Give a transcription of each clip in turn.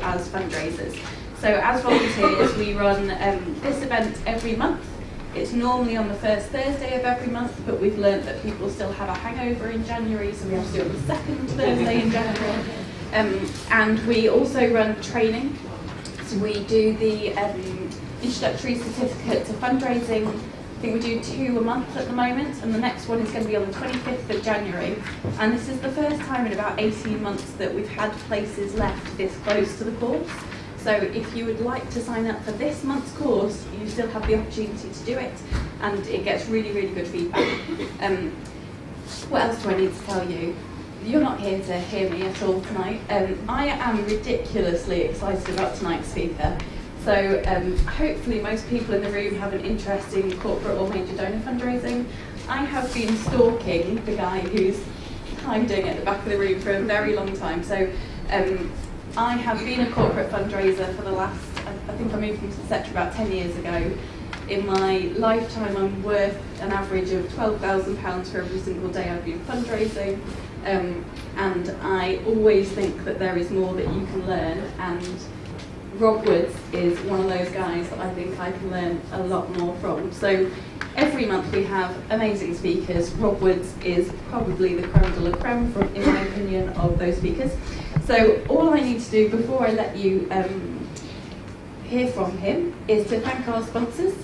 as fundraisers. So as volunteers, we run this event every month. It's normally on the first Thursday of every month, but we've learned that people still have a hangover in January, so we have to do it on the second Thursday in January. And we also run training. So we do the introductory certificate to fundraising. I think we do 2 a month at the moment, and the next one is going to be on the 25th of January. And this is the first time in about 18 months that we've had places left this close to the course. So if you would like to sign up for this month's course, you still have the opportunity to do it, and it gets really, really good feedback. What else do I need to tell you? You're not here to hear me at all tonight. I am ridiculously excited about tonight's speaker. So hopefully most people in the room have an interest in corporate or major donor fundraising. I have been stalking the guy who's hiding at the back of the room for a very long time. So I have been a corporate fundraiser for the last, I think I moved into the sector about 10 years ago. In my lifetime, I'm worth an average of £12,000 for every single day I've been fundraising. And I always think that there is more that you can learn, and Rob Woods is one of those guys that I think I can learn a lot more from. So every month we have amazing speakers. Rob Woods is probably the creme de la creme, in my opinion, of those speakers. So all I need to do before I let you hear from him is to thank our sponsors.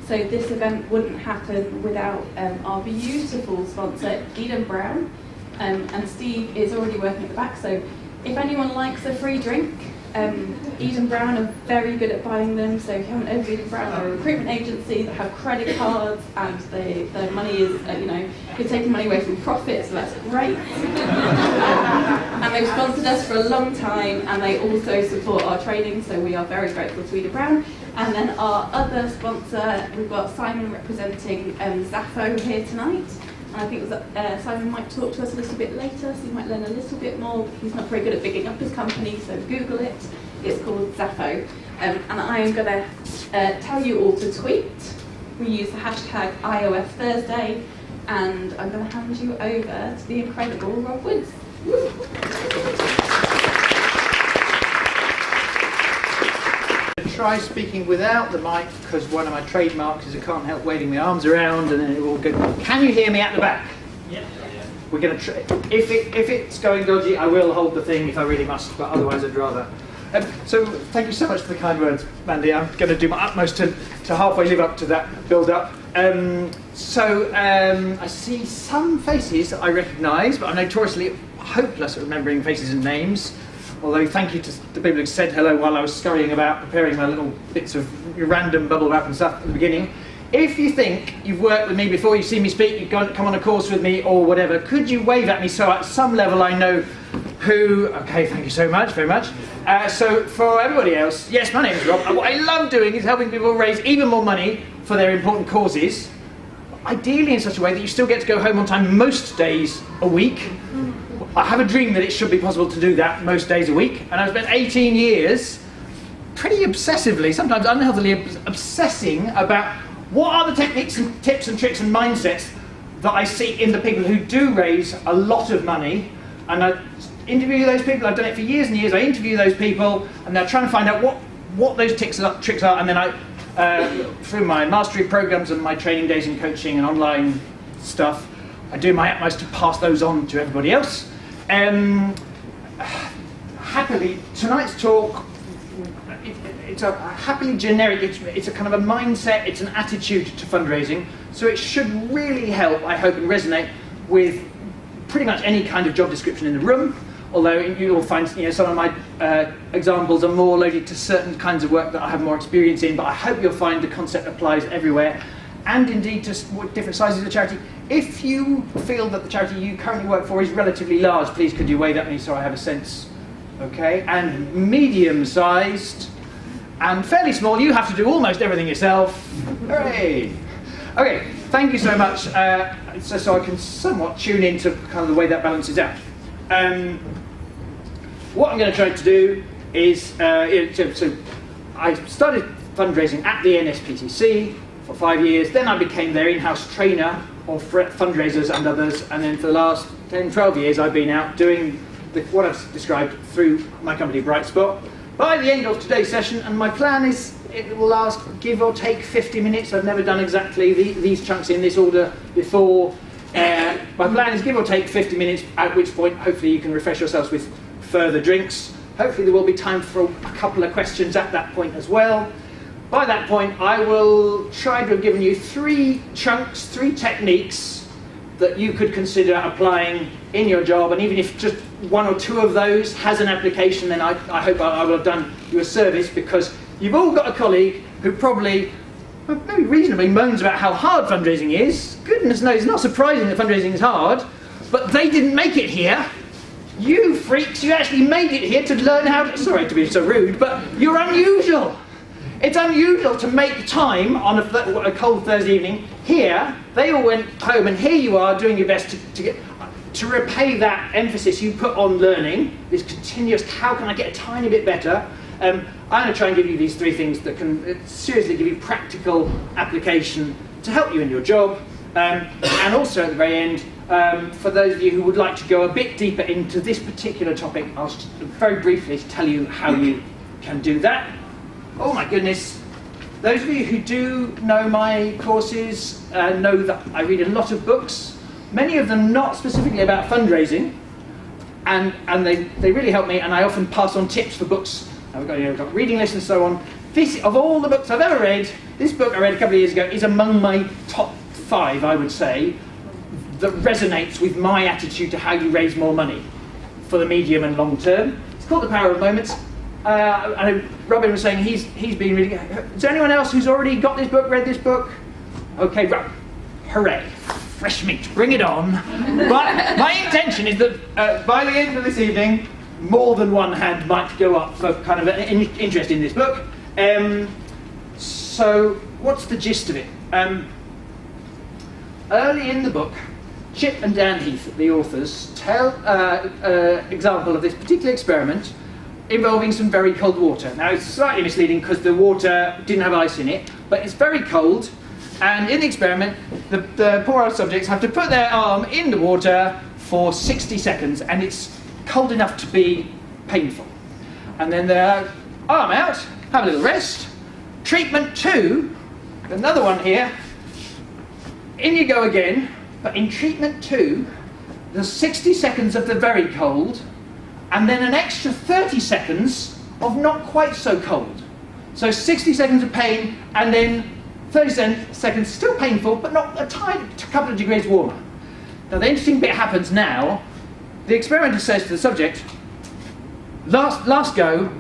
So this event wouldn't happen without our beautiful sponsor, Eden Brown, and Steve is already working at the back. So if anyone likes a free drink, Eden Brown are very good at buying them. So if you haven't heard of Eden Brown, they're a recruitment agency that have credit cards, and their money is, you're taking money away from profit, so that's great. And they've sponsored us for a long time, and they also support our training, so we are very grateful to Eden Brown. And then our other sponsor, we've got Simon representing Zaffo here tonight. And I think Simon might talk to us a little bit later, so you might learn a little bit more. He's not very good at bigging up his company, so Google it. It's called Zaffo. And I am going to tell you all to tweet. We use the hashtag IOF Thursday, and I'm going to hand you over to the incredible Rob Woods. Try speaking without the mic, because one of my trademarks is I can't help waving my arms around and then it will go. Can you hear me at the back? Yeah. We're going to try. If it's going dodgy, I will hold the thing if I really must, but otherwise I'd rather. So thank you so much for the kind words, Mandy. I'm going to do my utmost to halfway live up to that build-up. I see some faces I recognise, but I'm notoriously hopeless at remembering faces and names. Although thank you to the people who said hello while I was scurrying about preparing my little bits of random bubble wrap and stuff at the beginning. If you think you've worked with me before, you've seen me speak, you've come on a course with me or whatever, could you wave at me so at some level I know who... Okay, thank you so much, very much. So for everybody else, yes, my name is Rob. What I love doing is helping people raise even more money for their important causes, ideally in such a way that you still get to go home on time most days a week. I have a dream that it should be possible to do that most days a week, and I've spent 18 years pretty obsessively, sometimes unhealthily obsessing about what are the techniques and tips and tricks and mindsets that I see in the people who do raise a lot of money. And I interview those people. I've done it for years and years. I interview those people, and I try and find out what those tricks are, and then I, through my mastery programs and my training days and coaching and online stuff, I do my utmost to pass those on to everybody else. Happily, tonight's talk, it's a happily generic, it's a kind of a mindset, it's an attitude to fundraising, so it should really help, I hope, and resonate with pretty much any kind of job description in the room, although you'll find some of my examples are more loaded to certain kinds of work that I have more experience in, but I hope you'll find the concept applies everywhere, and indeed to different sizes of charity. If you feel that the charity you currently work for is relatively large, please could you wave at me so I have a sense? Okay, and medium-sized, and fairly small, you have to do almost everything yourself. Hooray! Okay, thank you so much. So I can somewhat tune into kind of the way that balances out. What I'm going to try to do is, so I started fundraising at the NSPTC for 5 years, then I became their in-house trainer of fundraisers and others, and then for the last 10, 12 years I've been out doing what I've described through my company Bright Spot, by the end of today's session, and my plan is it will last give or take 50 minutes. I've never done exactly these chunks in this order before. My plan is give or take 50 minutes, at which point hopefully you can refresh yourselves with further drinks. Hopefully there will be time for a couple of questions at that point as well. By that point, I will try to have given you 3 chunks, 3 techniques that you could consider applying in your job, and even if just 1 or 2 of those has an application, then I hope I will have done you a service, because you've all got a colleague who probably, maybe reasonably, moans about how hard fundraising is. Goodness knows, it's not surprising that fundraising is hard, but they didn't make it here. You freaks, you actually made it here to learn how to, sorry to be so rude, but you're unusual. It's unusual to make time on a cold Thursday evening. Here, they all went home, and here you are doing your best to repay that emphasis you put on learning, this continuous, how can I get a tiny bit better? I'm going to try and give you these 3 things that can seriously give you practical application to help you in your job. And also at the very end, for those of you who would like to go a bit deeper into this particular topic, I'll just very briefly tell you how you can do that. Oh my goodness, those of you who do know my courses know that I read a lot of books, many of them not specifically about fundraising, and they really help me, and I often pass on tips for books. I've got reading lists and so on. This, of all the books I've ever read, this book I read a couple of years ago is among my top 5, I would say, that resonates with my attitude to how you raise more money for the medium and long term. It's called The Power of Moments. I know Robin was saying he's been reading it. Is there anyone else who's already got this book, read this book? Okay, right. Hooray. Fresh meat, bring it on. But my intention is that by the end of this evening, more than one hand might go up for kind of an interest in this book. So what's the gist of it? Early in the book, Chip and Dan Heath, the authors, tell an example of this particular experiment involving some very cold water. Now it's slightly misleading because the water didn't have ice in it, but it's very cold, and in the experiment the poor subjects have to put their arm in the water for 60 seconds, and it's cold enough to be painful. And then their arm out, have a little rest. Treatment 2, another one here, in you go again, but in treatment 2 there's 60 seconds of the very cold, and then an extra 30 seconds of not quite so cold. So 60 seconds of pain, and then 30 seconds still painful, but not a tiny couple of degrees warmer. Now the interesting bit happens now. The experimenter says to the subject, last go,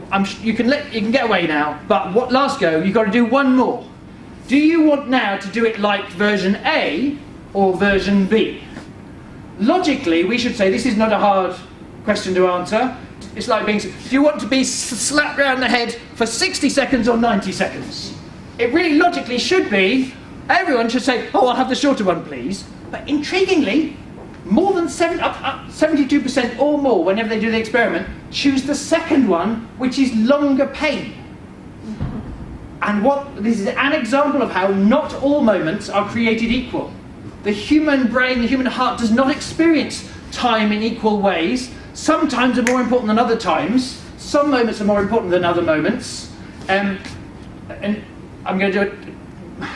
you can get away now, but what last go, you've got to do one more. Do you want now to do it like version A or version B? Logically, we should say this is not a hard question to answer. It's like being, do you want to be slapped round the head for 60 seconds or 90 seconds? It really logically should be, everyone should say, oh, I'll have the shorter one, please. But intriguingly, more than 72% or more, whenever they do the experiment, choose the second one, which is longer pain. And this is an example of how not all moments are created equal. The human brain, the human heart does not experience time in equal ways. Some times are more important than other times. Some moments are more important than other moments. And I'm going to do it.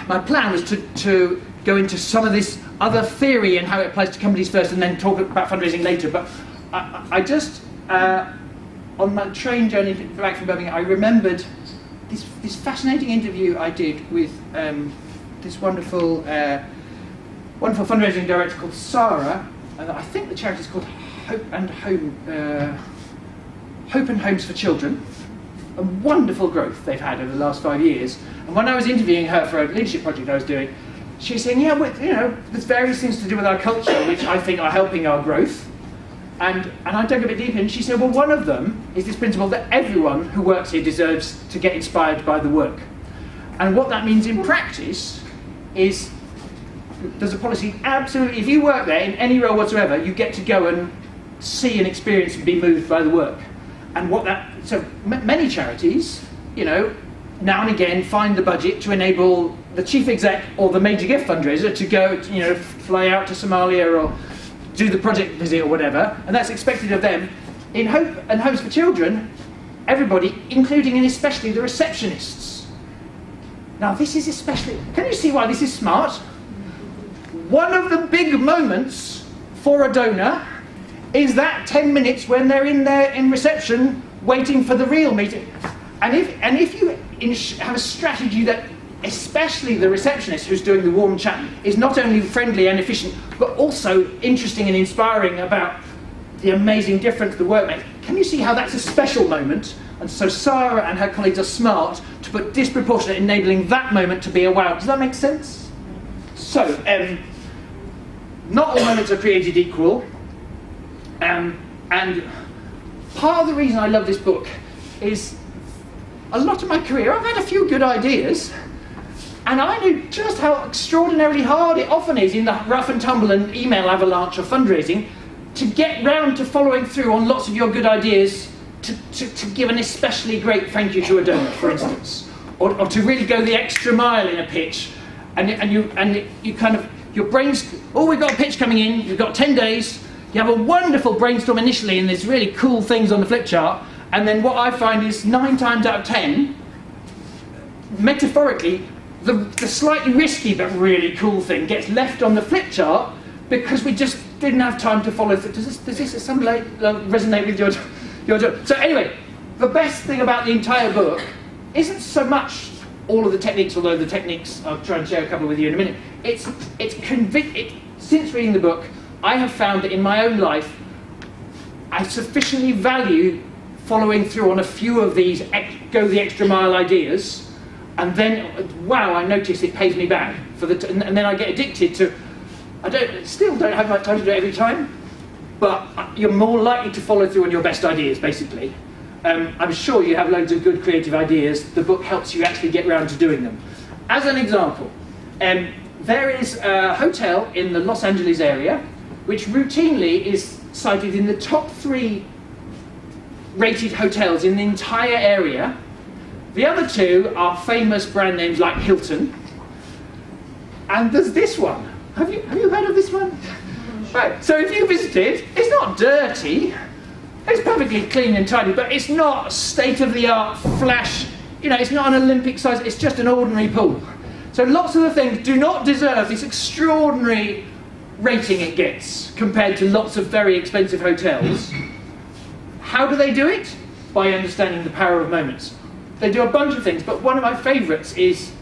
My plan was to go into some of this other theory and how it applies to companies first, and then talk about fundraising later. But I just, on my train journey back from Birmingham, I remembered this fascinating interview I did with this wonderful fundraising director called Sarah. I think the charity is called Hope and Homes for Children. A wonderful growth they've had over the last 5 years. And when I was interviewing her for a leadership project I was doing, she was saying, there's various things to do with our culture which I think are helping our growth. And I dug a bit deeper, and she said, well, one of them is this principle that everyone who works here deserves to get inspired by the work. And what that means in practice is there's a policy, absolutely, if you work there in any role whatsoever, you get to go and see and experience and be moved by the work. And so many charities, now and again find the budget to enable the chief exec or the major gift fundraiser to go, fly out to Somalia or do the project visit or whatever, and that's expected of them. In Hope and Homes for Children, everybody, including and especially the receptionists. Now this is especially, can you see why this is smart? One of the big moments for a donor is that 10 minutes when they're in there in reception waiting for the real meeting. And if you have a strategy that especially the receptionist who's doing the warm chat is not only friendly and efficient, but also interesting and inspiring about the amazing difference the work makes. Can you see how that's a special moment? And so Sarah and her colleagues are smart to put disproportionate enabling that moment to be a wow. Does that make sense? So, not all moments are created equal. And part of the reason I love this book is a lot of my career, I've had a few good ideas, and I knew just how extraordinarily hard it often is in the rough and tumble and email avalanche of fundraising to get round to following through on lots of your good ideas to give an especially great thank you to a donor, for instance, or to really go the extra mile in a pitch, and you kind of, your brain's, oh, we've got a pitch coming in, you've got 10 days, you have a wonderful brainstorm initially and there's really cool things on the flip chart, and then what I find is 9 times out of 10, metaphorically, the slightly risky but really cool thing gets left on the flip chart because we just didn't have time to follow through. Does this at some rate resonate with your job? So anyway, the best thing about the entire book isn't so much all of the techniques, although the techniques I'll try and share a couple with you in a minute. Since reading the book, I have found that in my own life, I sufficiently value following through on a few of these go the extra mile ideas, and then, wow, I notice it pays me back. And then I get addicted to, still don't have much time to do it every time, but you're more likely to follow through on your best ideas, basically. I'm sure you have loads of good creative ideas. The book helps you actually get round to doing them. As an example, there is a hotel in the Los Angeles area which routinely is cited in the top 3 rated hotels in the entire area. The other 2 are famous brand names like Hilton. And there's this one. Have you heard of this one? Right, so if you visited, it's not dirty. It's perfectly clean and tidy, but it's not state-of-the-art flash. It's not an Olympic size, it's just an ordinary pool. So lots of the things do not deserve this extraordinary rating it gets compared to lots of very expensive hotels. How do they do it? By understanding the power of moments. They do a bunch of things, but one of my favourites is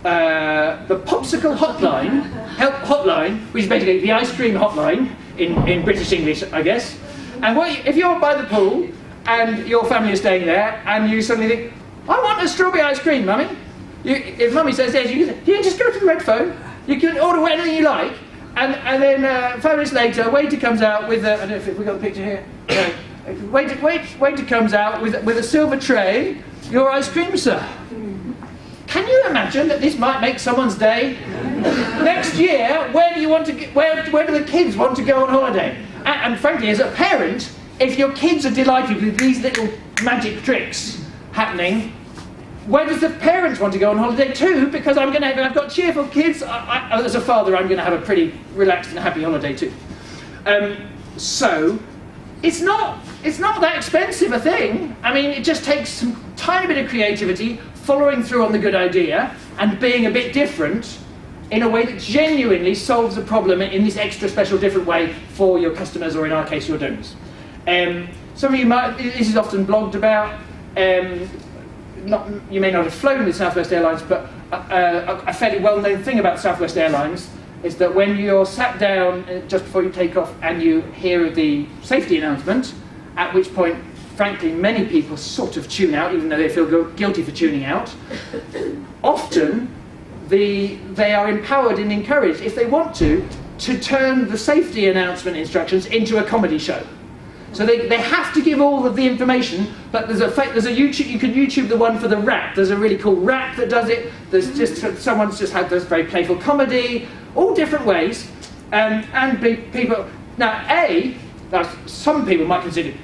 the popsicle hotline, which is basically the ice cream hotline in British English, I guess. And if you're by the pool and your family is staying there and you suddenly think, I want a strawberry ice cream, Mummy. If Mummy says yes, you just go to the red phone, you can order anything you like, and then 5 minutes later, waiter comes out with I don't know if we got the picture here. Waiter comes out with a silver tray, your ice cream, sir. Can you imagine that this might make someone's day? Next year, where do the kids want to go on holiday? And frankly, as a parent, if your kids are delighted with these little magic tricks happening, where does the parents want to go on holiday too? Because I've got cheerful kids. As a father, I'm going to have a pretty relaxed and happy holiday too. So, it's not that expensive a thing. I mean, it just takes some tiny bit of creativity, following through on the good idea, and being a bit different in a way that genuinely solves a problem in this extra special different way for your customers, or in our case, your donors. Some of you this is often blogged about. You may not have flown with Southwest Airlines, but a fairly well-known thing about Southwest Airlines is that when you're sat down just before you take off and you hear the safety announcement, at which point, frankly, many people sort of tune out, even though they feel guilty for tuning out, often they are empowered and encouraged, if they want to turn the safety announcement instructions into a comedy show. So they have to give all of the information, but there's a YouTube, you can YouTube the one for the rap. There's a really cool rap that does it. There's just, someone's just had this very playful comedy, all different ways. And people, now some people might consider,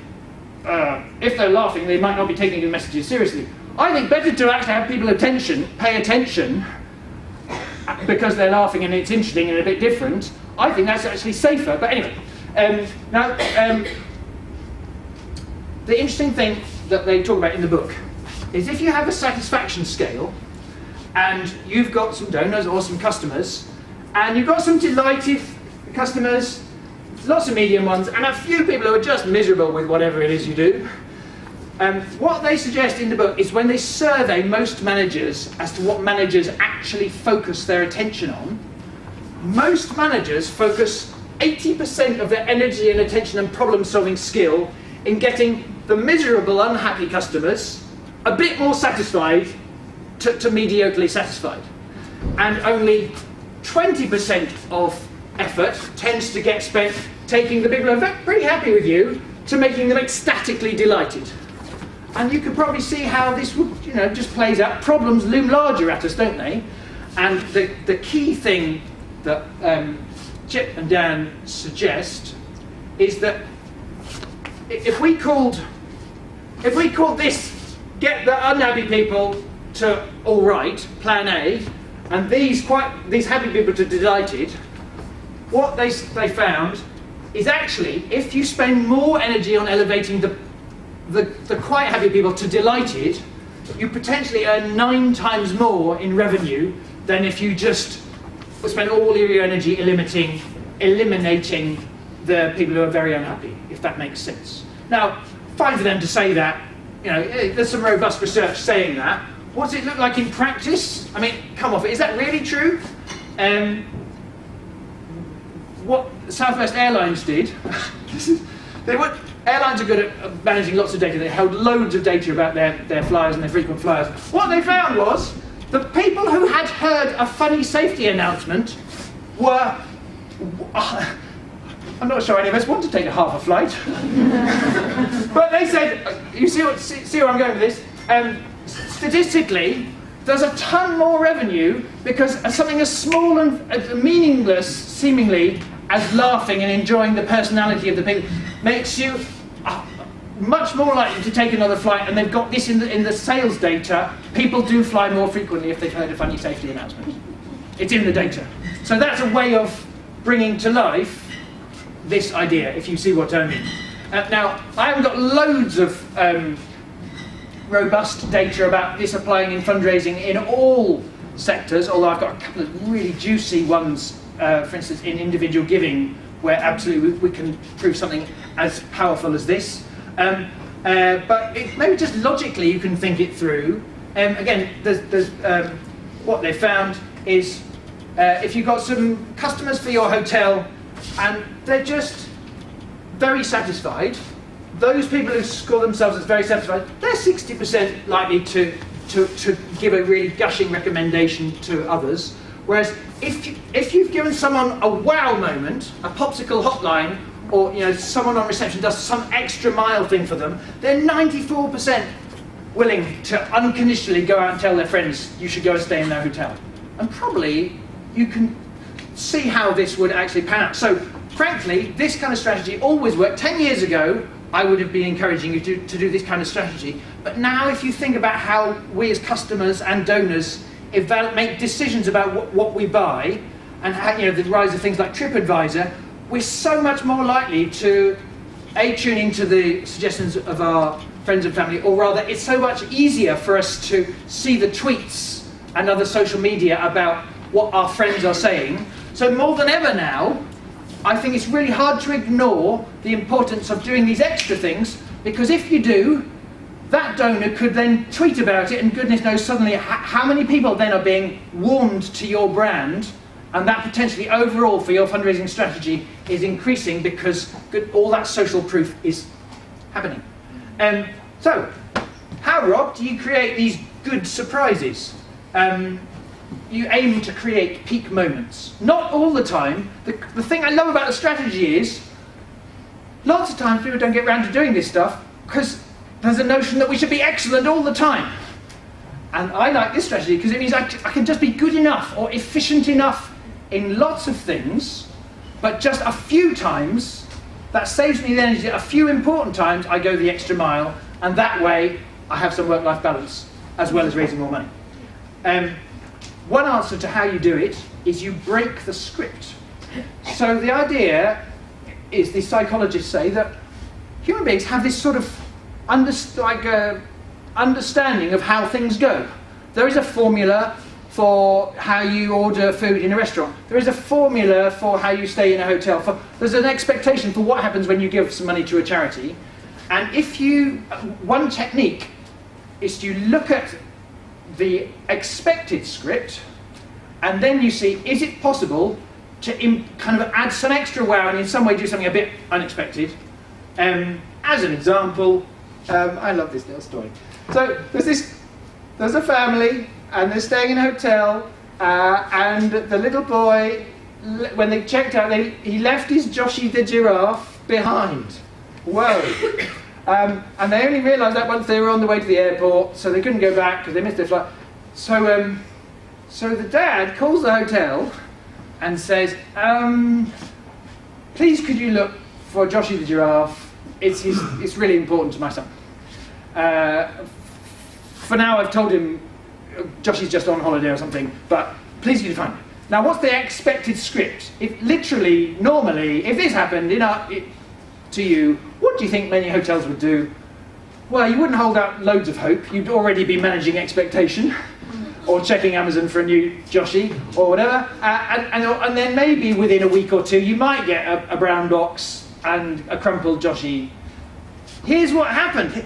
if they're laughing, they might not be taking the messages seriously. I think better to actually have people pay attention, because they're laughing and it's interesting and a bit different. I think that's actually safer. But anyway, the interesting thing that they talk about in the book is if you have a satisfaction scale and you've got some donors or some customers and you've got some delighted customers, lots of medium ones, and a few people who are just miserable with whatever it is you do, what they suggest in the book is when they survey most managers as to what managers actually focus their attention on, most managers focus 80% of their energy and attention and problem-solving skill in getting the miserable, unhappy customers a bit more satisfied to mediocrely satisfied. And only 20% of effort tends to get spent taking the people who are pretty happy with you to making them ecstatically delighted. And you can probably see how this would, just plays out. Problems loom larger at us, don't they? And the key thing that Chip and Dan suggest is that if we called this get the unhappy people to all right, plan A, and these happy people to delighted, what they found is actually if you spend more energy on elevating the quite happy people to delighted, you potentially earn 9 times more in revenue than if you just spend all your energy eliminating the people who are very unhappy, if that makes sense. Now, fine for them to say that, there's some robust research saying that. What does it look like in practice? I mean, come off it, is that really true? What Southwest Airlines did, airlines are good at managing lots of data. They held loads of data about their flyers and their frequent flyers. What they found was the people who had heard a funny safety announcement were, I'm not sure any of us want to take a half a flight, but they said, you see where I'm going with this? Statistically, there's a ton more revenue because something as small and as meaningless, seemingly, as laughing and enjoying the personality of the people makes you much more likely to take another flight. And they've got this in the sales data. People do fly more frequently if they've heard a funny safety announcement. It's in the data. So that's a way of bringing to life this idea, if you see what I mean. Now, I haven't got loads of robust data about this applying in fundraising in all sectors, although I've got a couple of really juicy ones, for instance, in individual giving, where absolutely we can prove something as powerful as this. But maybe just logically you can think it through. Again, there's what they found is if you've got some customers for your hotel and they're just very satisfied, those people who score themselves as very satisfied, they're 60% likely to give a really gushing recommendation to others. Whereas if you've given someone a wow moment, a popsicle hotline, or someone on reception does some extra mile thing for them, they're 94% willing to unconditionally go out and tell their friends you should go and stay in their hotel. And probably you can see how this would actually pan out. So frankly, this kind of strategy always worked. 10 years ago, I would have been encouraging you to do this kind of strategy. But now if you think about how we as customers and donors make decisions about what we buy, and how, the rise of things like TripAdvisor, we're so much more likely to tune into the suggestions of our friends and family, or rather it's so much easier for us to see the tweets and other social media about what our friends are saying. So more than ever now, I think it's really hard to ignore the importance of doing these extra things, because if you do, that donor could then tweet about it, and goodness knows suddenly how many people then are being warmed to your brand, and that potentially overall for your fundraising strategy is increasing because all that social proof is happening. So, how, Rob, do you create these good surprises? You aim to create peak moments. Not all the time. The thing I love about the strategy is, lots of times people don't get around to doing this stuff because there's a notion that we should be excellent all the time. And I like this strategy because it means I can just be good enough or efficient enough in lots of things, but just a few times, that saves me the energy. A few important times I go the extra mile, and that way I have some work-life balance as well as raising more money. One answer to how you do it is you break the script. So the idea is, the psychologists say, that human beings have this sort of understanding of how things go. There is a formula for how you order food in a restaurant. There is a formula for how you stay in a hotel. There's an expectation for what happens when you give some money to a charity. And one technique is to look at the expected script, and then you see, is it possible to kind of add some extra wow and in some way do something a bit unexpected? As an example, I love this little story. So there's a family, and they're staying in a hotel, and the little boy, when they checked out, he left his Joshy the giraffe behind. Whoa. And they only realised that once they were on the way to the airport, so they couldn't go back because they missed their flight. So the dad calls the hotel and says, please could you look for Joshy the giraffe? It's really important to my son. For now I've told him Joshy's just on holiday or something, but please could you find him. Now what's the expected script? Normally, if this happened to you, what do you think many hotels would do? Well, you wouldn't hold out loads of hope. You'd already be managing expectation, or checking Amazon for a new Joshy, or whatever. And then maybe within a week or two, you might get a brown box and a crumpled Joshy. Here's what happened.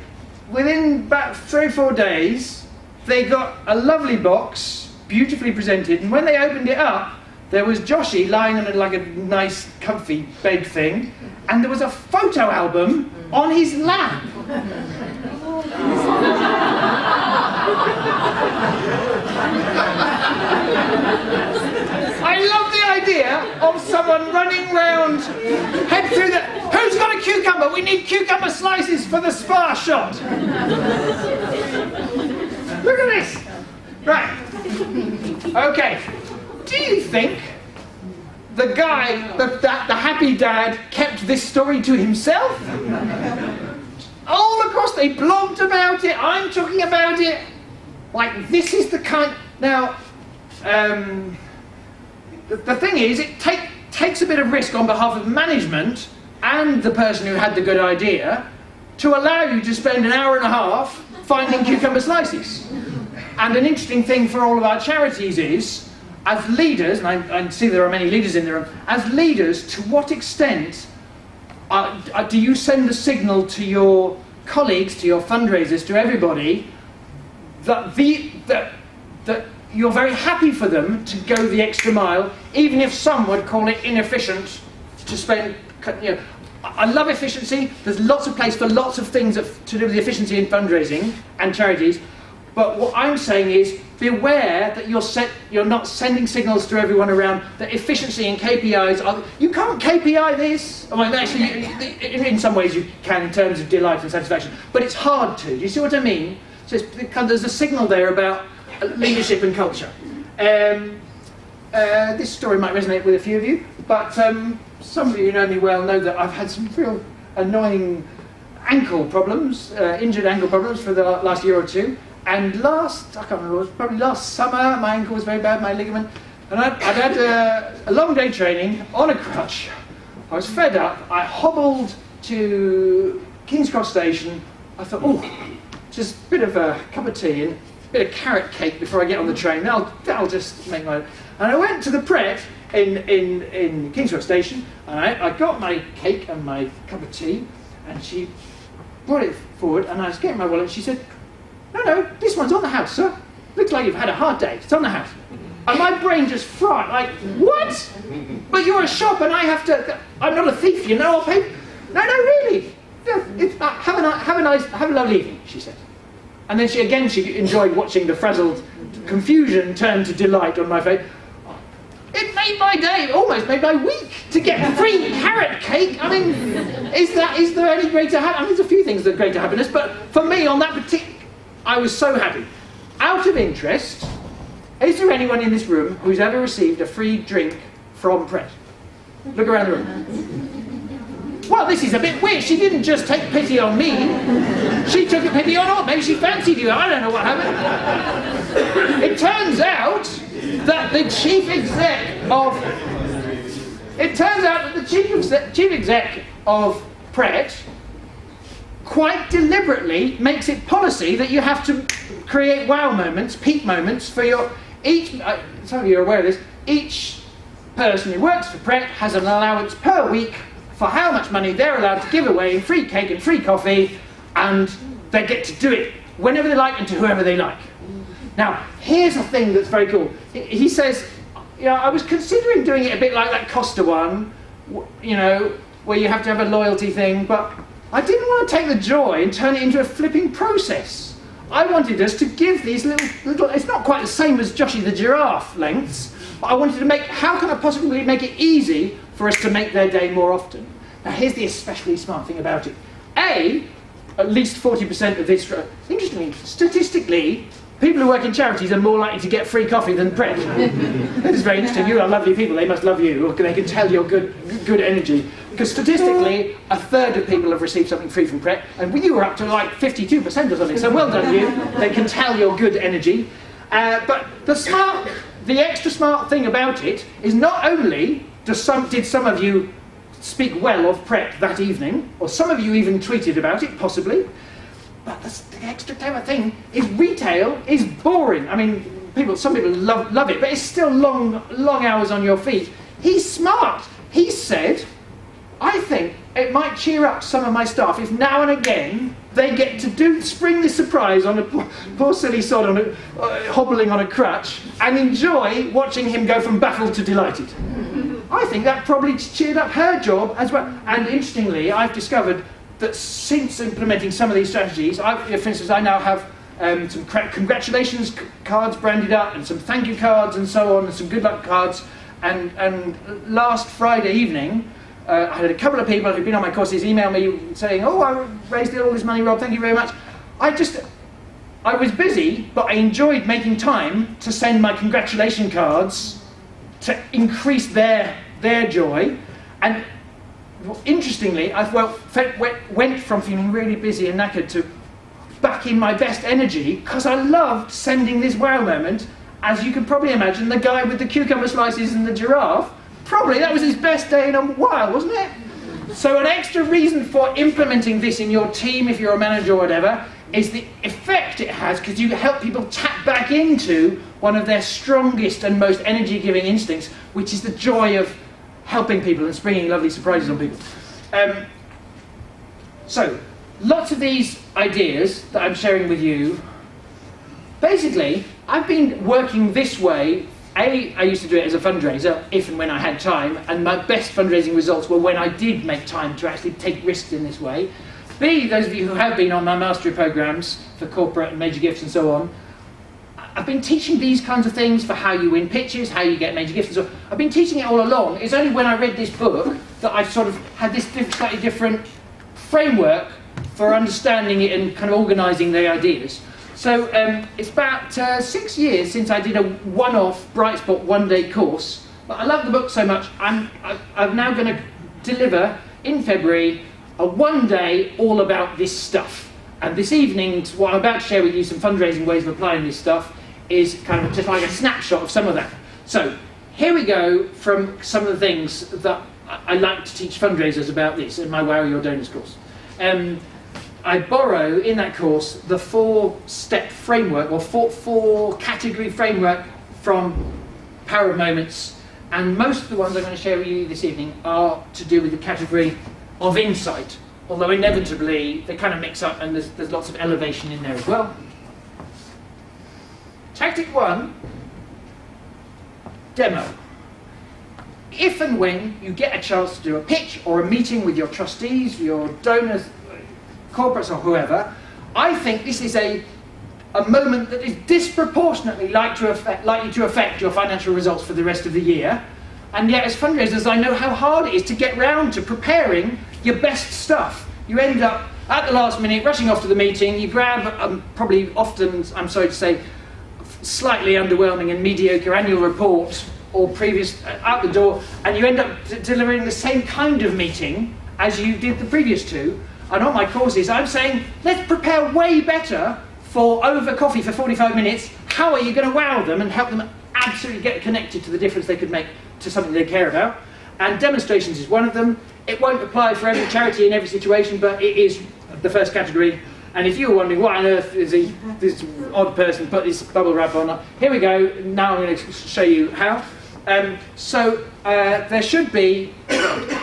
Within about 3 or 4 days, they got a lovely box, beautifully presented, and when they opened it up, there was Joshy lying on like a nice, comfy bed thing, and there was a photo album on his lap. I love the idea of someone running round, head through the... Who's got a cucumber? We need cucumber slices for the spa shot. Look at this. Right. Okay. Do you think the guy, the happy dad, kept this story to himself? All across, they blogged about it. I'm talking about it. Like, this is the kind... Now, the thing is, it takes a bit of risk on behalf of management and the person who had the good idea to allow you to spend an hour and a half finding cucumber slices. And an interesting thing for all of our charities is, as leaders, and I see there are many leaders in the room, as leaders, to what extent do you send a signal to your colleagues, to your fundraisers, to everybody, that you're very happy for them to go the extra mile, even if some would call it inefficient to spend, I love efficiency. There's lots of place for lots of things to do with the efficiency in fundraising and charities. But what I'm saying is, beware that you're not sending signals to everyone around that efficiency and KPIs are... You can't KPI this. I mean, actually, in some ways you can in terms of delight and satisfaction. But it's hard to. Do you see what I mean? So there's a signal there about leadership and culture. This story might resonate with a few of you, but some of you who know me well know that I've had some real annoying ankle problems, injured ankle problems for the last year or two. And I can't remember, it was probably last summer, my ankle was very bad, my ligament. And I'd had a long day training on a crutch. I was fed up. I hobbled to King's Cross Station. I thought, just a bit of a cup of tea and a bit of carrot cake before I get on the train. That'll just make my... And I went to the Pret in King's Cross Station, and I got my cake and my cup of tea, and she brought it forward, and I was getting my wallet, and she said, no, this one's on the house, sir. Looks like you've had a hard day. It's on the house. And my brain just fried, like, what? But you're a shop and I have to... I'm not a thief, you know, I'll pay... No, really. Have a lovely evening, she said. And then she enjoyed watching the frazzled confusion turn to delight on my face. It made my day, almost made my week, to get free carrot cake. I mean, is there any greater happiness? I mean, there's a few things that are greater happiness, but for me, on that particular... I was so happy. Out of interest, is there anyone in this room who's ever received a free drink from Pret? Look around the room. Well, this is a bit weird. She didn't just take pity on me. She took a pity on all. Maybe she fancied you. I don't know what happened. It turns out that the chief exec of... It turns out that the chief exec of Pret quite deliberately makes it policy that you have to create wow moments, peak moments for some of you are aware of this, each person who works for Pret has an allowance per week for how much money they're allowed to give away in free cake and free coffee, and they get to do it whenever they like and to whoever they like. Now, here's a thing that's very cool. He says, I was considering doing it a bit like that Costa one, where you have to have a loyalty thing, but I didn't want to take the joy and turn it into a flipping process. I wanted us to give these little, it's not quite the same as Joshy the giraffe lengths, but I wanted to how can I possibly make it easy for us to make their day more often? Now here's the especially smart thing about it. At least 40% of this, interestingly, statistically, people who work in charities are more likely to get free coffee than Pret. That is very interesting. You are lovely people, they must love you, or they can tell your good energy. Because statistically, a third of people have received something free from Pret, and you were up to like 52% or something, so well done you. They can tell your good energy. But the extra smart thing about it is not only did some of you speak well of Pret that evening, or some of you even tweeted about it, possibly, but the extra clever thing is retail is boring. I mean, some people love it, but it's still long hours on your feet. He's smart. He said, I think it might cheer up some of my staff if now and again they get to spring this surprise on a poor silly sod hobbling on a crutch and enjoy watching him go from baffled to delighted. I think that probably cheered up her job as well. And interestingly, I've discovered that since implementing some of these strategies, for instance, I now have some congratulations cards branded up and some thank you cards and so on, and some good luck cards. And last Friday evening, I had a couple of people who'd been on my courses email me saying, oh, I raised all this money, Rob, thank you very much. I was busy, but I enjoyed making time to send my congratulation cards to increase their joy. And interestingly, I went from feeling really busy and knackered to back in my best energy because I loved sending this wow moment. As you can probably imagine, the guy with the cucumber slices and the giraffe, probably that was his best day in a while, wasn't it? So an extra reason for implementing this in your team, if you're a manager or whatever, is the effect it has, because you help people tap back into one of their strongest and most energy-giving instincts, which is the joy of helping people and springing lovely surprises on people. So, lots of these ideas that I'm sharing with you, basically, I've been working this way. I used to do it as a fundraiser, if and when I had time, and my best fundraising results were when I did make time to actually take risks in this way. B, those of you who have been on my mastery programs for corporate and major gifts and so on, I've been teaching these kinds of things for how you win pitches, how you get major gifts and so on. I've been teaching it all along. It's only when I read this book that I sort of had this slightly different framework for understanding it and kind of organising the ideas. So it's about 6 years since I did a one-off Bright Spot one-day course. But I love the book so much, I'm now going to deliver in February a one-day all about this stuff. And this evening, what I'm about to share with you, some fundraising ways of applying this stuff, is kind of just like a snapshot of some of that. So here we go from some of the things that I like to teach fundraisers about this in my Wow Your Donors course. I borrow in that course the 4-step framework, or four category framework from Power of Moments, and most of the ones I'm going to share with you this evening are to do with the category of insight, although inevitably they kind of mix up and there's lots of elevation in there as well. Tactic 1, demo. If and when you get a chance to do a pitch or a meeting with your trustees, your donors, corporates or whoever, I think this is a moment that is disproportionately likely to affect your financial results for the rest of the year. And yet as fundraisers, I know how hard it is to get round to preparing your best stuff. You end up at the last minute rushing off to the meeting, you grab probably often, I'm sorry to say, slightly underwhelming and mediocre annual report or previous out the door, and you end up delivering the same kind of meeting as you did the previous two. And on my courses, I'm saying, let's prepare way better for over coffee for 45 minutes. How are you going to wow them and help them absolutely get connected to the difference they could make to something they care about? And demonstrations is one of them. It won't apply for every charity in every situation, but it is the first category. And if you were wondering why on earth is this odd person put this bubble wrap on, here we go. Now I'm going to show you how. There should be,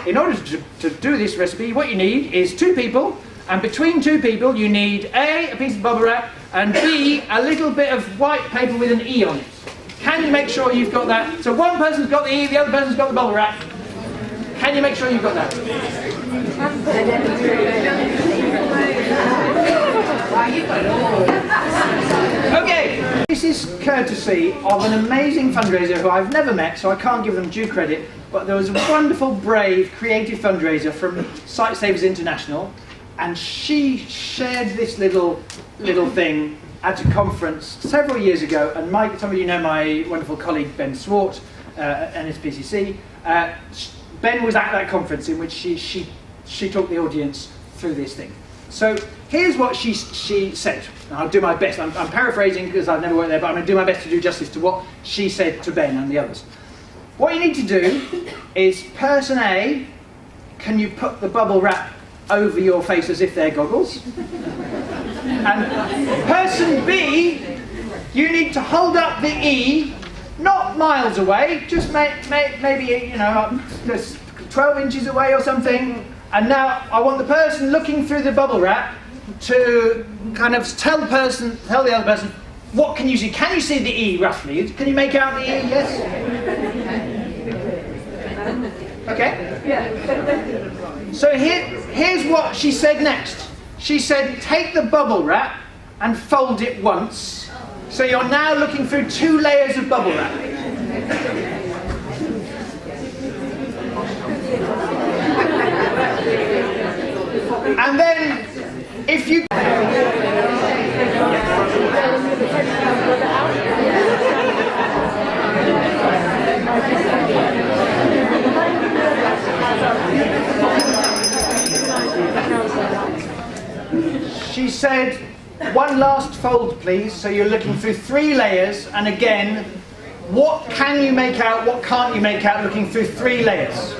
in order to do this recipe, what you need is 2 people, and between 2 people you need A, a piece of bubble wrap, and B, a little bit of white paper with an E on it. Can you make sure you've got that? So one person's got the E, the other person's got the bubble wrap. Can you make sure you've got that? Okay, this is courtesy of an amazing fundraiser who I've never met, so I can't give them due credit, but there was a wonderful, brave, creative fundraiser from Sightsavers International, and she shared this little thing at a conference several years ago, and some of you know my wonderful colleague Ben Swart, NSPCC. Ben was at that conference in which she took the audience through this thing. So here's what she said. I'll do my best. I'm paraphrasing because I've never worked there, but I'm going to do my best to do justice to what she said to Ben and the others. What you need to do is, person A, can you put the bubble wrap over your face as if they're goggles? And person B, you need to hold up the E, not miles away, just maybe 12 inches away or something. And now I want the person looking through the bubble wrap to kind of tell the other person, what can you see? Can you see the E roughly? Can you make out the E? Yes? Okay? Yeah. So here's what she said next. She said, take the bubble wrap and fold it once. So you're now looking through 2 layers of bubble wrap. And then, if you... She said, one last fold please, so you're looking through 3 layers, and again, what can you make out, what can't you make out looking through 3 layers?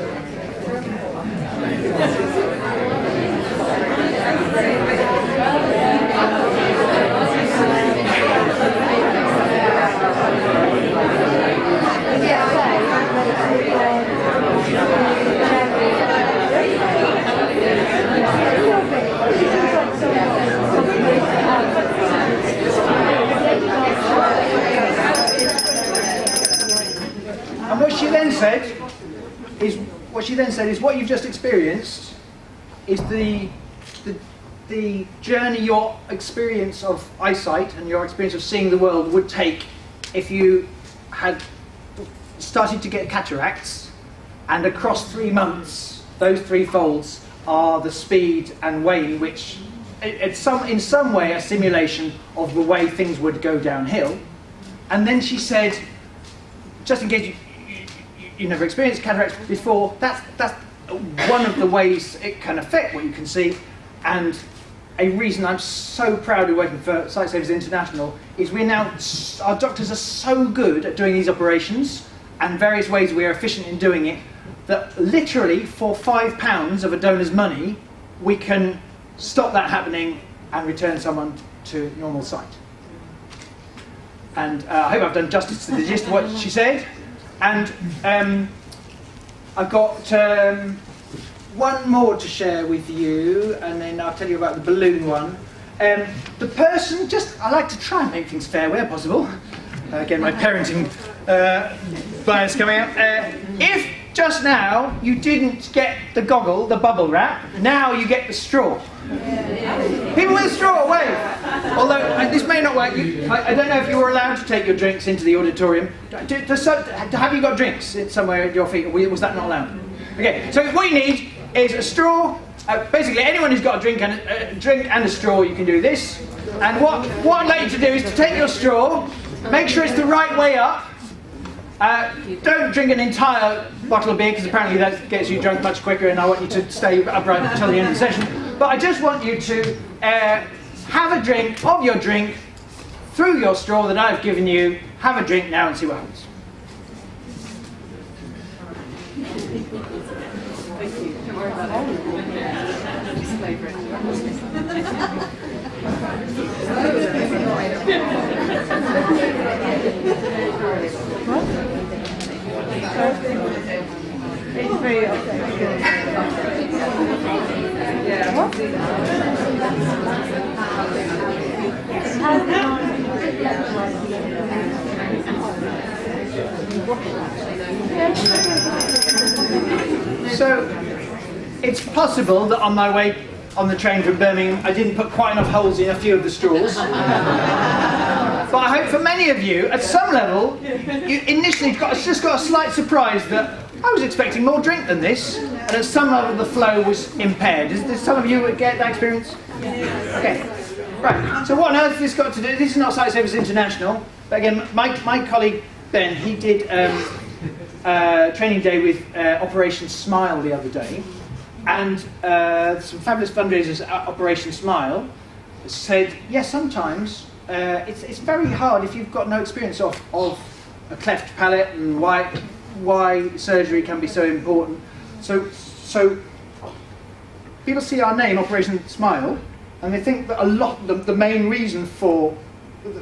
And what she then said is what you've just experienced is the journey your experience of eyesight and your experience of seeing the world would take if you had started to get cataracts, and across 3 months those 3 folds are the speed and way in which in some way a simulation of the way things would go downhill. And then she said, just in case you never experienced cataracts before, that's one of the ways it can affect what you can see. And a reason I'm so proud of working for Sightsavers International is our doctors are so good at doing these operations and various ways we are efficient in doing it, that literally for £5 of a donor's money we can stop that happening and return someone to normal sight. And I hope I've done justice to the gist of what she said. And I've got one more to share with you, and then I'll tell you about the balloon one. The person, I like to try and make things fair where possible. Again, my parenting bias coming out. If just now you didn't get the bubble wrap, now you get the straw. People with a straw, wave. Although this may not work. I don't know if you were allowed to take your drinks into the auditorium. Have you got drinks somewhere at your feet, or was that not allowed? Okay, so what you need is a straw. Basically, anyone who's got a drink and a straw, you can do this. And what I'd like you to do is to take your straw, make sure it's the right way up. Don't drink an entire bottle of beer, because apparently that gets you drunk much quicker, and I want you to stay upright until the end of the session. But I just want you to have a drink of your drink through your straw that I've given you. Have a drink now and see what happens. Thank you. Don't worry about it. Just flavour it. So it's possible that on my way on the train from Birmingham I didn't put quite enough holes in a few of the straws. But I hope for many of you, at some level, you initially just got a slight surprise that I was expecting more drink than this, and at some level the flow was impaired. Did some of you get that experience? Okay. Right. So what on earth has this got to do? This is not Sight Savers International. But again, my colleague Ben, he did training day with Operation Smile the other day, and some fabulous fundraisers at Operation Smile said, yes, sometimes it's very hard if you've got no experience of a cleft palate and why surgery can be so important. So people see our name, Operation Smile, and they think that the main reason for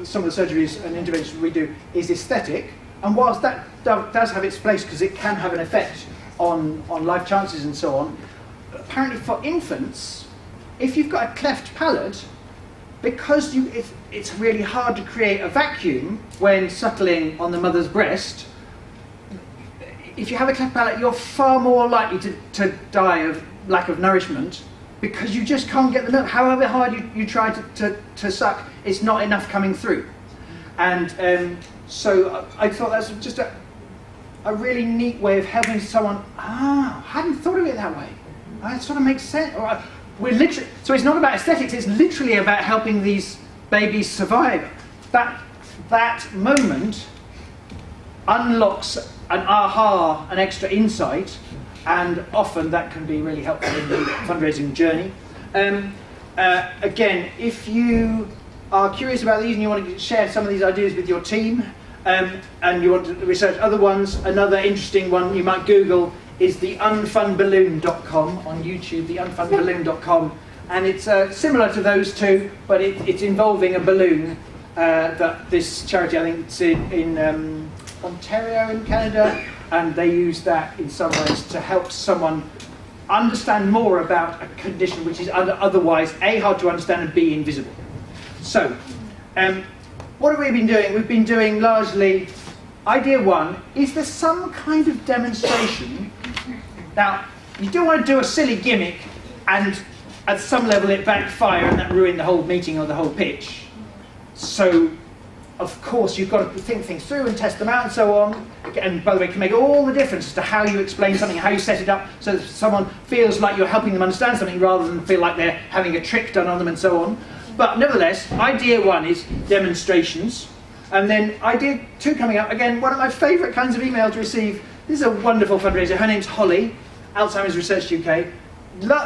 some of the surgeries and interventions we do is aesthetic. And whilst that does have its place because it can have an effect on life chances and so on, apparently for infants, if you've got a cleft palate, because it's really hard to create a vacuum when suckling on the mother's breast, if you have a cleft palate, you're far more likely to die of lack of nourishment because you just can't get the milk. However hard you try to suck, it's not enough coming through. And so I thought that's just a really neat way of helping someone. I hadn't thought of it that way. It sort of makes sense. So it's not about aesthetics, it's literally about helping these babies survive. That moment unlocks an aha, an extra insight, and often that can be really helpful in the fundraising journey. Again, if you are curious about these and you want to share some of these ideas with your team, and you want to research other ones, another interesting one you might Google is the unfunballoon.com on YouTube, the unfunballoon.com, and it's similar to those two, but it's involving a balloon that this charity, I think it's in Ontario in Canada, and they use that in some ways to help someone understand more about a condition which is otherwise A, hard to understand, and B, invisible. So, what have we been doing? We've been doing largely, idea one, is there some kind of demonstration? Now, you don't want to do a silly gimmick and at some level it backfire and that ruin the whole meeting or the whole pitch. So, of course, you've got to think things through and test them out and so on. And by the way, it can make all the difference as to how you explain something, how you set it up, so that someone feels like you're helping them understand something rather than feel like they're having a trick done on them and so on. But nevertheless, idea one is demonstrations. And then idea two coming up, again, one of my favourite kinds of email to receive. This is a wonderful fundraiser. Her name's Holly, Alzheimer's Research UK.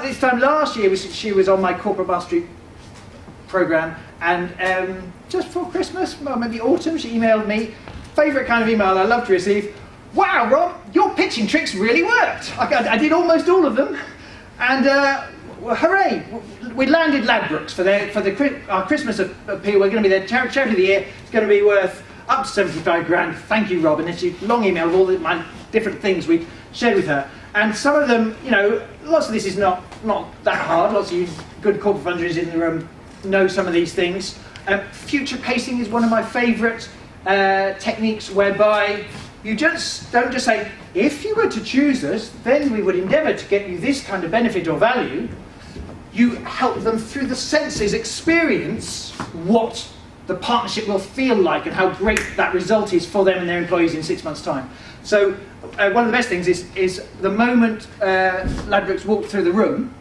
This time last year, she was on my corporate mastery programme. And just before Christmas, well, maybe autumn, she emailed me. Favourite kind of email I love to receive. Wow, Rob, your pitching tricks really worked. I did almost all of them. And well, hooray! We landed Ladbrokes for our Christmas appeal. We're going to be their charity of the year. It's going to be worth up to 75 grand. Thank you, Rob. And it's a long email of all my different things we shared with her. And some of them, you know, lots of this is not that hard. Lots of you good corporate fundraisers in the room know some of these things. Future pacing is one of my favourite techniques, whereby you don't just say, if you were to choose us, then we would endeavour to get you this kind of benefit or value. You help them through the senses experience what the partnership will feel like and how great that result is for them and their employees in 6 months' time. So one of the best things is the moment Ladbrokes walked through the room,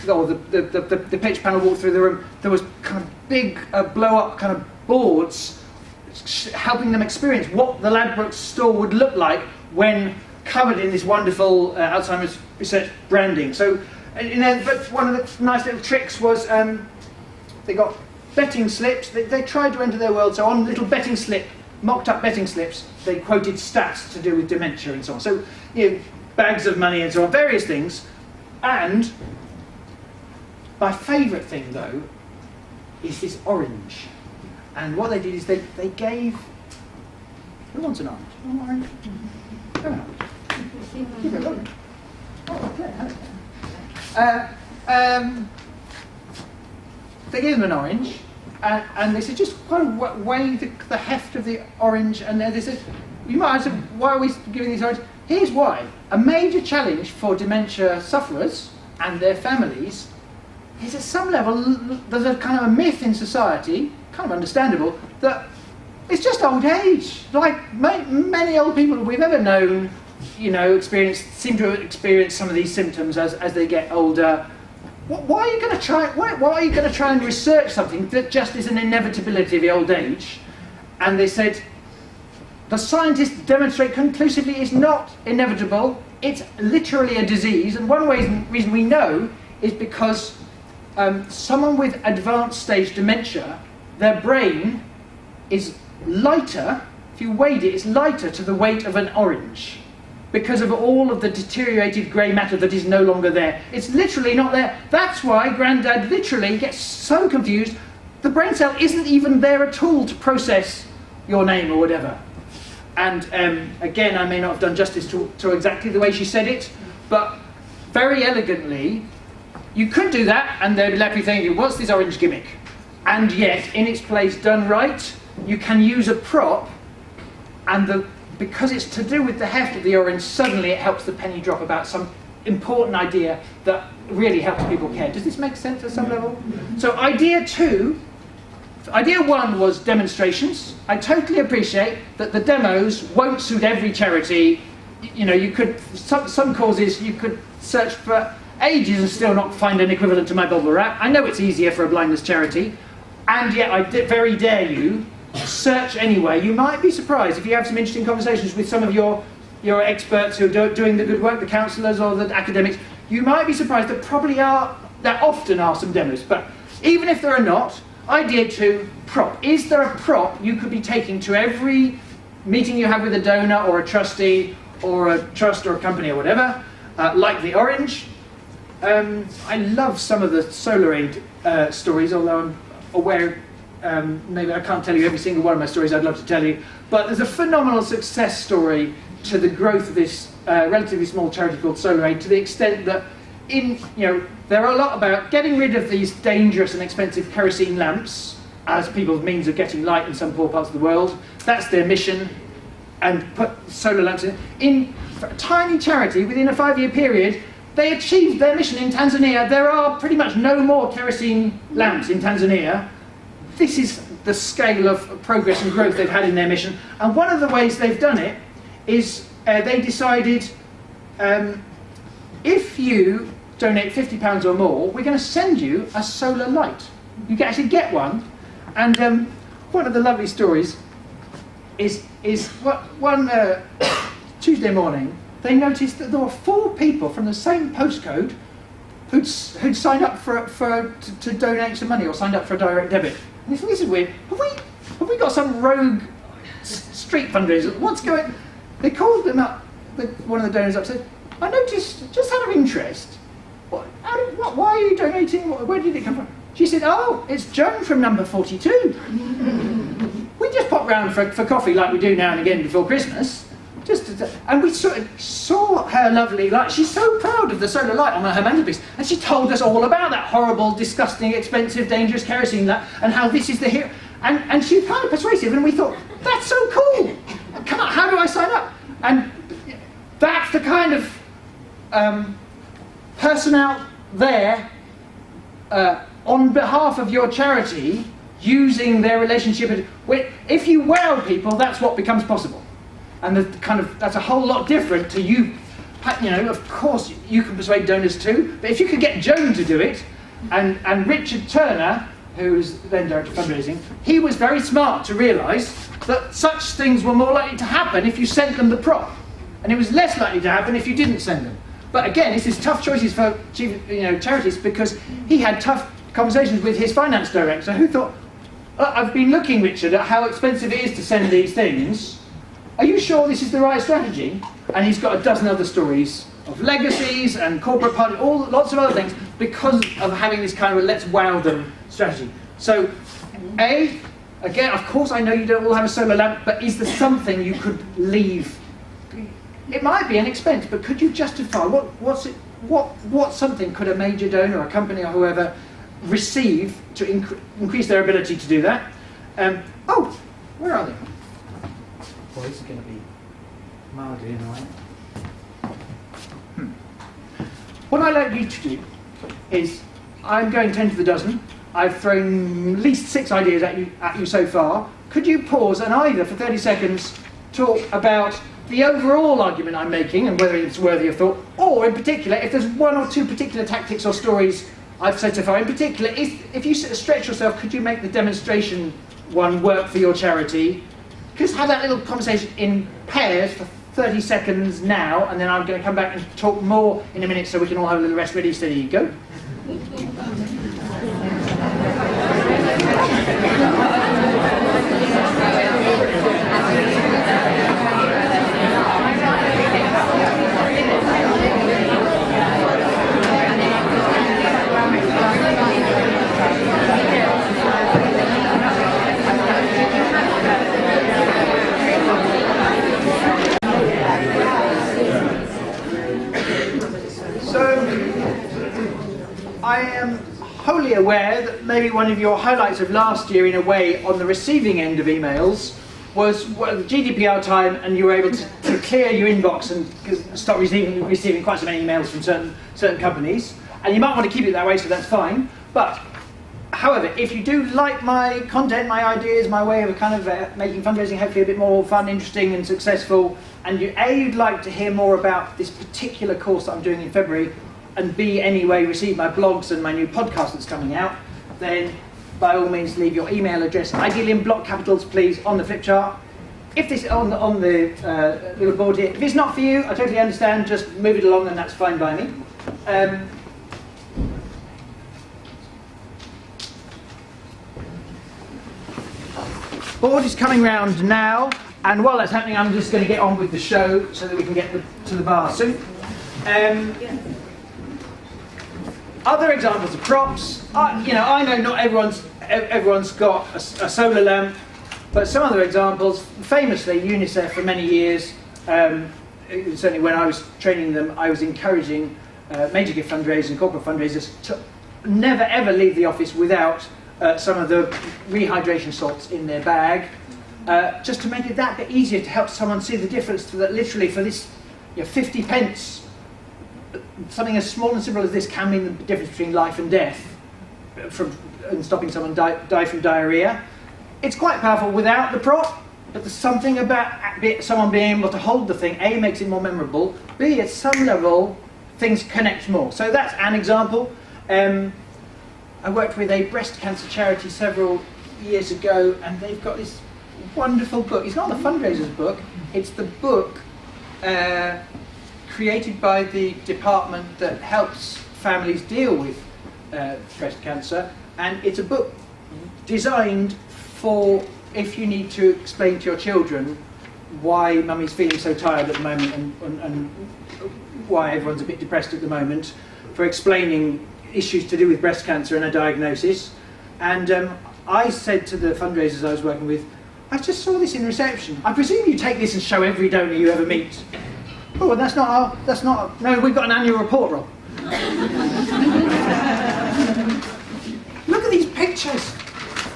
or the pitch panel walked through the room, there was kind of big blow-up kind of boards helping them experience what the Ladbrokes store would look like when covered in this wonderful Alzheimer's Research branding. So, but one of the nice little tricks was they got betting slips. They tried to enter their world, so on little betting slip, mocked up betting slips, they quoted stats to do with dementia and so on. So, you know, bags of money and so on, various things. And My favourite thing, though, is this orange. And what they did is they gave... Who wants an orange? Oh, orange. Give it a look. Oh, okay. They gave them an orange, and they said, just kind of weigh the heft of the orange, and they said, you might ask, why are we giving these orange? Here's why. A major challenge for dementia sufferers and their families is, at some level, there's a kind of a myth in society, kind of understandable, that it's just old age. Like many old people we've ever known, seem to experience some of these symptoms as they get older. Why are you going to try? Why are you going to try and research something that just is an inevitability of the old age? And they said, the scientists demonstrate conclusively it's not inevitable. It's literally a disease. And one reason we know is because someone with advanced stage dementia, their brain is lighter. If you weighed it, it's lighter to the weight of an orange, because of all of the deteriorated grey matter that is no longer there. It's literally not there. That's why Grandad literally gets so confused. The brain cell isn't even there at all to process your name or whatever. And again, I may not have done justice to exactly the way she said it, but very elegantly, you could do that and they'd be left with thinking, what's this orange gimmick? And yet, in its place, done right, you can use a prop, and because it's to do with the heft of the orange, suddenly it helps the penny drop about some important idea that really helps people care. Does this make sense at some level? So idea one was demonstrations. I totally appreciate that the demos won't suit every charity. You could, some causes you could search for ages and still not find an equivalent to my bubble wrap. I know it's easier for a blindness charity, and yet I very dare you, search anyway. You might be surprised if you have some interesting conversations with some of your experts who are doing the good work, the counsellors or the academics. You might be surprised there often are some demos, but even if there are not, idea two, prop. Is there a prop you could be taking to every meeting you have with a donor or a trustee or a trust or a company or whatever, like the orange? I love some of the Solar Aid stories, although I'm aware maybe I can't tell you every single one of my stories I'd love to tell you, but there's a phenomenal success story to the growth of this relatively small charity called Solar Aid, to the extent that there are a lot about getting rid of these dangerous and expensive kerosene lamps as people's means of getting light in some poor parts of the world. That's their mission, and put solar lamps in. For a tiny charity, within a 5-year period, they achieved their mission in Tanzania. There are pretty much no more kerosene lamps in Tanzania. This is the scale of progress and growth they've had in their mission. And one of the ways they've done it is they decided, if you donate £50 or more, we're going to send you a solar light. You can actually get one. And one of the lovely stories is one Tuesday morning, they noticed that there were 4 people from the same postcode who'd signed up to donate some money or signed up for a direct debit. And they thought, this is weird. Have we got some rogue street fundraiser? What's going? They called them up. One of the donors up said, I noticed, just out of interest, why are you donating? Where did it come from? She said, oh, it's Joan from number 42. We just pop round for coffee like we do now and again before Christmas. And we sort of saw her lovely light. She's so proud of the solar light on her mantelpiece. And she told us all about that horrible, disgusting, expensive, dangerous kerosene lamp and how this is the hero. And she was kind of persuasive, and we thought, that's so cool. How do I sign up? And that's the kind of person out there on behalf of your charity using their relationship. If you wow people, that's what becomes possible. And that's a whole lot different to you. Of course, you can persuade donors too, but if you could get Joan to do it, and Richard Turner, who was then director of fundraising, he was very smart to realise that such things were more likely to happen if you sent them the prop, and it was less likely to happen if you didn't send them. But again, this is tough choices for charities, because he had tough conversations with his finance director, who thought, I've been looking, Richard, at how expensive it is to send these things. Are you sure this is the right strategy? And he's got a dozen other stories of legacies and corporate party, lots of other things because of having this kind of let's wow them strategy. So, again, of course I know you don't all have a solar lamp, but is there something you could leave? It might be an expense, but could you justify what something could a major donor, a company or whoever receive to increase their ability to do that? Oh, where are they? Boy, this is going to be mildly annoying. What I'd like you to do is, I'm going 10 to the dozen. I've thrown at least 6 ideas at you so far. Could you pause and either for 30 seconds talk about the overall argument I'm making and whether it's worthy of thought, or in particular, if there's 1 or 2 particular tactics or stories I've said so far. In particular, if you stretch yourself, could you make the demonstration one work for your charity? Just have that little conversation in pairs for 30 seconds now, and then I'm going to come back and talk more in a minute so we can all have a little rest. Ready, steady, go. I am wholly aware that maybe one of your highlights of last year, in a way, on the receiving end of emails, was the GDPR time, and you were able to clear your inbox and stop receiving quite so many emails from certain companies. And you might want to keep it that way, so that's fine. But, however, if you do like my content, my ideas, my way of kind of making fundraising hopefully a bit more fun, interesting, and successful, and you'd like to hear more about this particular course that I'm doing in February, and B, anyway, receive my blogs and my new podcast that's coming out, then by all means leave your email address, ideally in block capitals, please, on the flip chart. If this on the little board here, if it's not for you, I totally understand, just move it along and that's fine by me. Board is coming round now, and while that's happening, I'm just going to get on with the show so that we can get to the bar soon. Other examples of props. I know not everyone's got a solar lamp, but some other examples. Famously, UNICEF for many years, certainly when I was training them, I was encouraging major gift fundraisers and corporate fundraisers to never ever leave the office without some of the rehydration salts in their bag, just to make it that bit easier to help someone see the difference. That literally for this 50 pence. Something as small and simple as this can mean the difference between life and death, and stopping someone die from diarrhea. It's quite powerful without the prop, but there's something about someone being able to hold the thing. A, makes it more memorable. B, at some level, things connect more. So that's an example. I worked with a breast cancer charity several years ago, and they've got this wonderful book. It's not the fundraisers book, it's the book created by the department that helps families deal with breast cancer, and it's a book designed for if you need to explain to your children why mummy's feeling so tired at the moment and why everyone's a bit depressed at the moment, for explaining issues to do with breast cancer and a diagnosis. And I said to the fundraisers I was working with, I just saw this in reception. I presume you take this and show every donor you ever meet. Oh, no, we've got an annual report, Rob. Look at these pictures.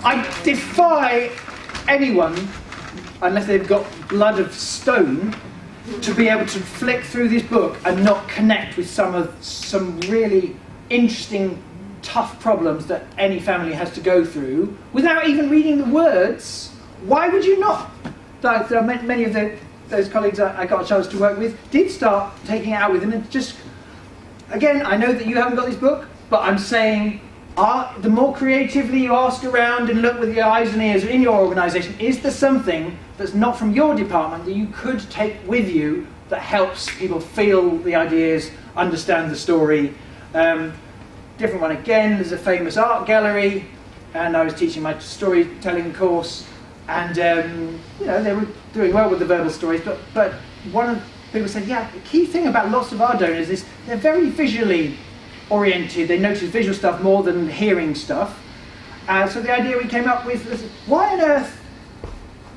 I defy anyone, unless they've got blood of stone, to be able to flick through this book and not connect with some really interesting, tough problems that any family has to go through without even reading the words. Why would you not? Many of those colleagues I got a chance to work with did start taking it out with them, and just, again, I know that you haven't got this book, but I'm saying the more creatively you ask around and look with your eyes and ears in your organisation, is there something that's not from your department that you could take with you that helps people feel the ideas, understand the story? Different one again, there's a famous art gallery, and I was teaching my storytelling course, and they were doing well with the verbal stories, but one of the people said, yeah, the key thing about lots of our donors is they're very visually oriented, they notice visual stuff more than hearing stuff. So the idea we came up with was, why on earth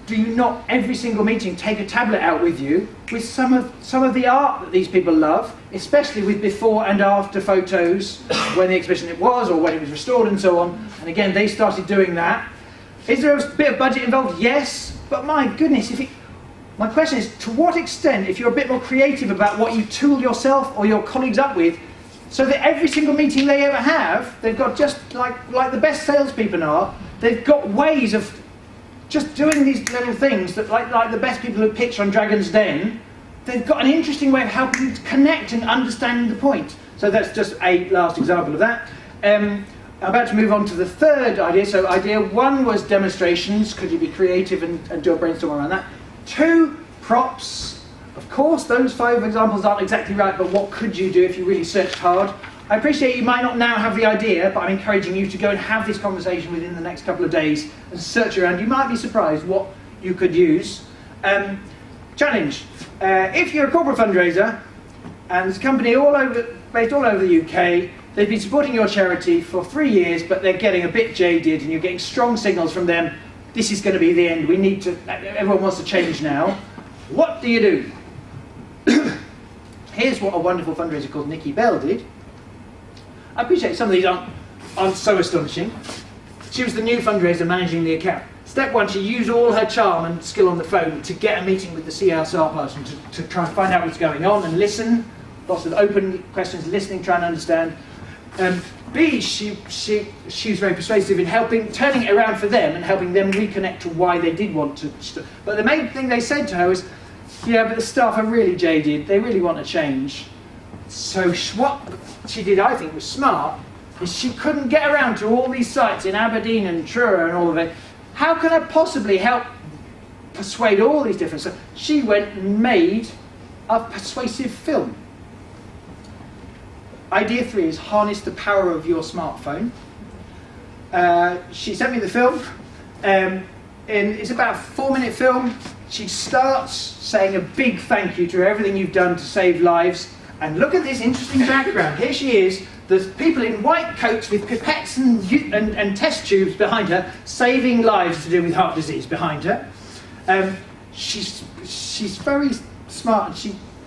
do you not every single meeting take a tablet out with you with some of the art that these people love, especially with before and after photos, when the exhibition it was or when it was restored and so on. And again, they started doing that. Is there a bit of budget involved? Yes, but my goodness, my question is, to what extent, if you're a bit more creative about what you tool yourself or your colleagues up with, so that every single meeting they ever have, they've got, just like the best salespeople are, they've got ways of just doing these little things that, like the best people who pitch on Dragon's Den, they've got an interesting way of helping to connect and understanding the point. So that's just a last example of that. I'm about to move on to the third idea. So idea one was demonstrations. Could you be creative and do a brainstorm around that? 2, props. Of course, those 5 examples aren't exactly right, but what could you do if you really searched hard? I appreciate you might not now have the idea, but I'm encouraging you to go and have this conversation within the next couple of days and search around. You might be surprised what you could use. Challenge. If you're a corporate fundraiser and there's a company based all over the UK, they've been supporting your charity for 3 years, but they're getting a bit jaded and you're getting strong signals from them, this is going to be the end, everyone wants to change now. What do you do? Here's what a wonderful fundraiser called Nikki Bell did. I appreciate some of these aren't so astonishing. She was the new fundraiser managing the account. Step 1, she used all her charm and skill on the phone to get a meeting with the CSR person to try and find out what's going on and listen. Lots of open questions, listening, trying to understand. B, she was very persuasive in turning it around for them and helping them reconnect to why they did want to. But the main thing they said to her was, yeah, but the staff are really jaded, they really want to change. So what she did, I think, was smart, is she couldn't get around to all these sites in Aberdeen and Truro and all of it. How can I possibly help persuade all these different... So she went and made a persuasive film. Idea 3 is harness the power of your smartphone. She sent me the film, and it's about a 4-minute film. She starts saying a big thank you to everything you've done to save lives. And look at this interesting background. Here she is. There's people in white coats with pipettes and test tubes behind her, saving lives to do with heart disease behind her. She's very smart.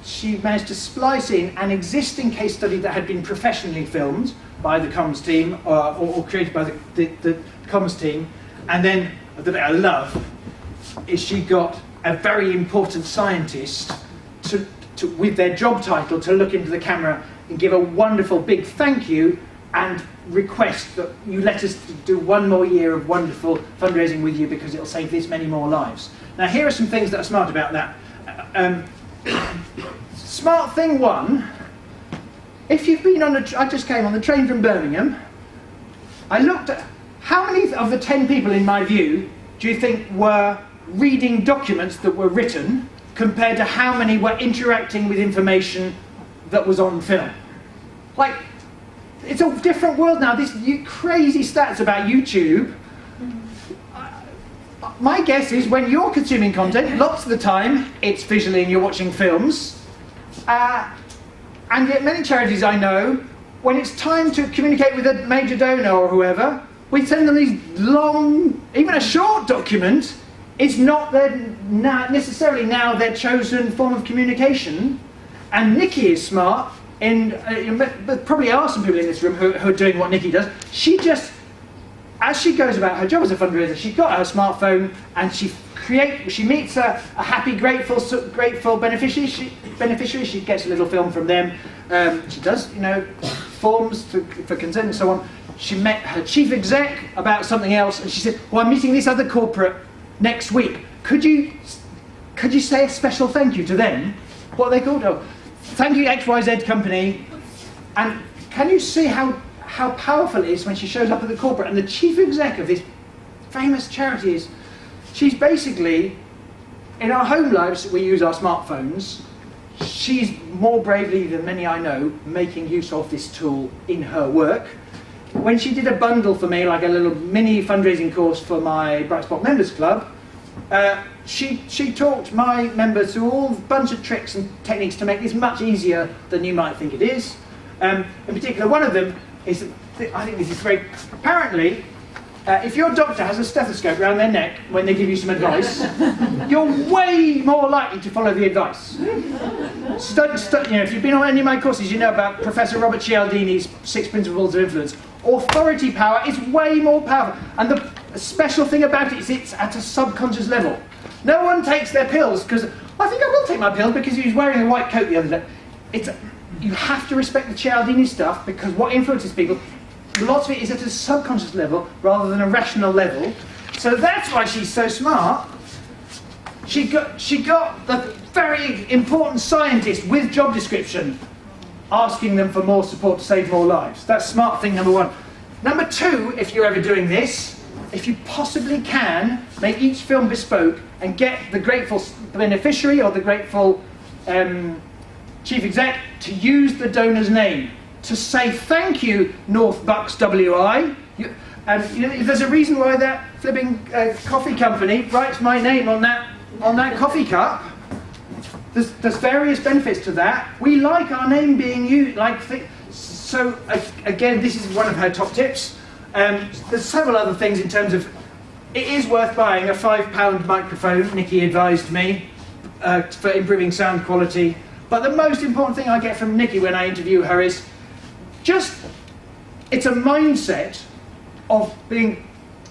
She managed to splice in an existing case study that had been professionally filmed by the comms team or created by the comms team. And then the bit I love is she got a very important scientist with their job title to look into the camera and give a wonderful big thank you and request that you let us do 1 more year of wonderful fundraising with you because it'll save this many more lives. Now here are some things that are smart about that. Smart thing 1, if you've been I just came on the train from Birmingham, I looked at how many of the 10 people in my view do you think were reading documents that were written compared to how many were interacting with information that was on film? Like, it's a different world now. These crazy stats about YouTube. My guess is when you're consuming content, lots of the time it's visually and you're watching films. And yet many charities I know, when it's time to communicate with a major donor or whoever, we send them these long, even a short document. It's not necessarily now their chosen form of communication. And Nikki is smart, but probably are some people in this room who are doing what Nikki does. She just, as she goes about her job as a fundraiser, she's got her smartphone and she meets a happy, grateful beneficiary. She gets a little film from them. She does, forms for consent and so on. She met her chief exec about something else, and she said, "Well, I'm meeting this other corporate next week. Could you say a special thank you to them?" What are they called? Oh, thank you XYZ company. And can you see how powerful it is when she shows up at the corporate and the chief exec of this famous charity is, she's basically, in our home lives we use our smartphones, she's more bravely than many I know making use of this tool in her work. When she did a bundle for me, like a little mini fundraising course for my Bright Spot Members Club, she taught my members through all a bunch of tricks and techniques to make this much easier than you might think it is. In particular, one of them is, I think this is great. Apparently, if your doctor has a stethoscope around their neck when they give you some advice, you're way more likely to follow the advice. If you've been on any of my courses, you know about Professor Robert Cialdini's 6 Principles of Influence. Authority power is way more powerful, and the special thing about it is it's at a subconscious level. No one takes their pills because, I think I will take my pill because he was wearing a white coat the other day. You have to respect the Cialdini stuff, because what influences people, lots of it is at a subconscious level rather than a rational level. So that's why she's so smart. She got the very important scientist with job description asking them for more support to save more lives. That's smart thing number one. Number two, if you're ever doing this, if you possibly can, make each film bespoke and get the grateful beneficiary or the grateful chief exec to use the donor's name, to say thank you, North Bucks WI. There's a reason why that flipping coffee company writes my name on that coffee cup. There's various benefits to that. We like our name being used. So again, this is one of her top tips. There's several other things in terms of, it is worth buying a £5 microphone, Nikki advised me, for improving sound quality. But the most important thing I get from Nikki when I interview her is it's a mindset of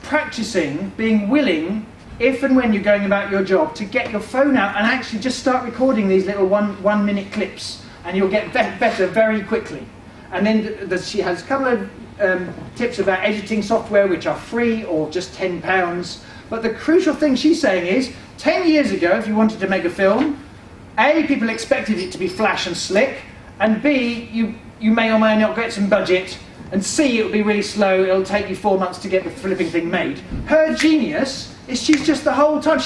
practicing, being willing, if and when you're going about your job, to get your phone out and actually just start recording these little one minute clips, and you'll get better very quickly. And then she has a couple of tips about editing software which are free or just £10. But the crucial thing she's saying is, 10 years ago, if you wanted to make a film, A, people expected it to be flash and slick, and B, you may or may not get some budget, and C, it'll be really slow, it'll take you 4 months to get the flipping thing made. Her genius is she's just the whole time,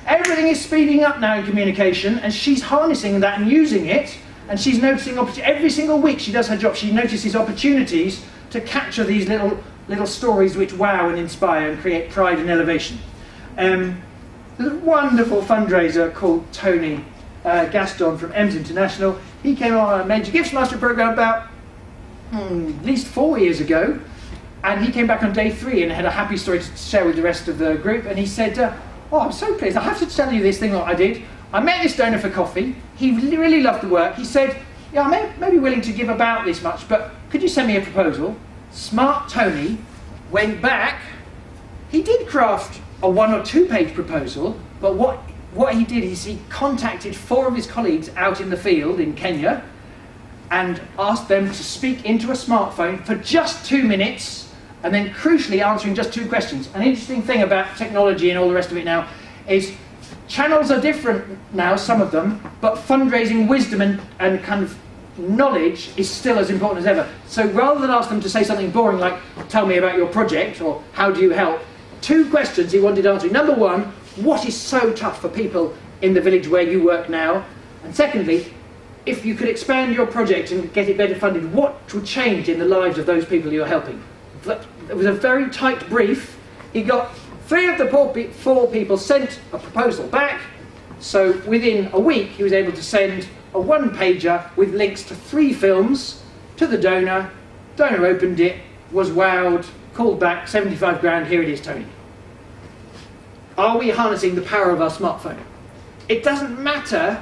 everything is speeding up now in communication, and she's harnessing that and using it, and she's noticing every single week she does her job, she notices opportunities to capture these little stories which wow and inspire and create pride and elevation. There's a wonderful fundraiser called Tony Gaston from Ems International. He came on a major gifts master program about at least 4 years ago, and he came back on day 3 and had a happy story to share with the rest of the group. And he said, I'm so pleased, I have to tell you this thing that I did. I met this donor for coffee, he really loved the work. He said, I may be willing to give about this much, but could you send me a proposal? Smart Tony went back, he did craft a 1 or 2 page proposal, but what he did is he contacted 4 of his colleagues out in the field in Kenya and asked them to speak into a smartphone for just 2 minutes, and then crucially answering just 2 questions. An interesting thing about technology and all the rest of it now is channels are different now, some of them, but fundraising wisdom and kind of knowledge is still as important as ever. So rather than ask them to say something boring like, tell me about your project, or how do you help, 2 questions he wanted answering. Number 1, what is so tough for people in the village where you work now? And secondly, if you could expand your project and get it better funded, what would change in the lives of those people you're helping? It was a very tight brief. He got 3 of the 4 people sent a proposal back, so within a week he was able to send a 1-pager with links to 3 films to the donor. Donor opened it, was wowed, called back, 75 grand, here it is, Tony. Are we harnessing the power of our smartphone? It doesn't matter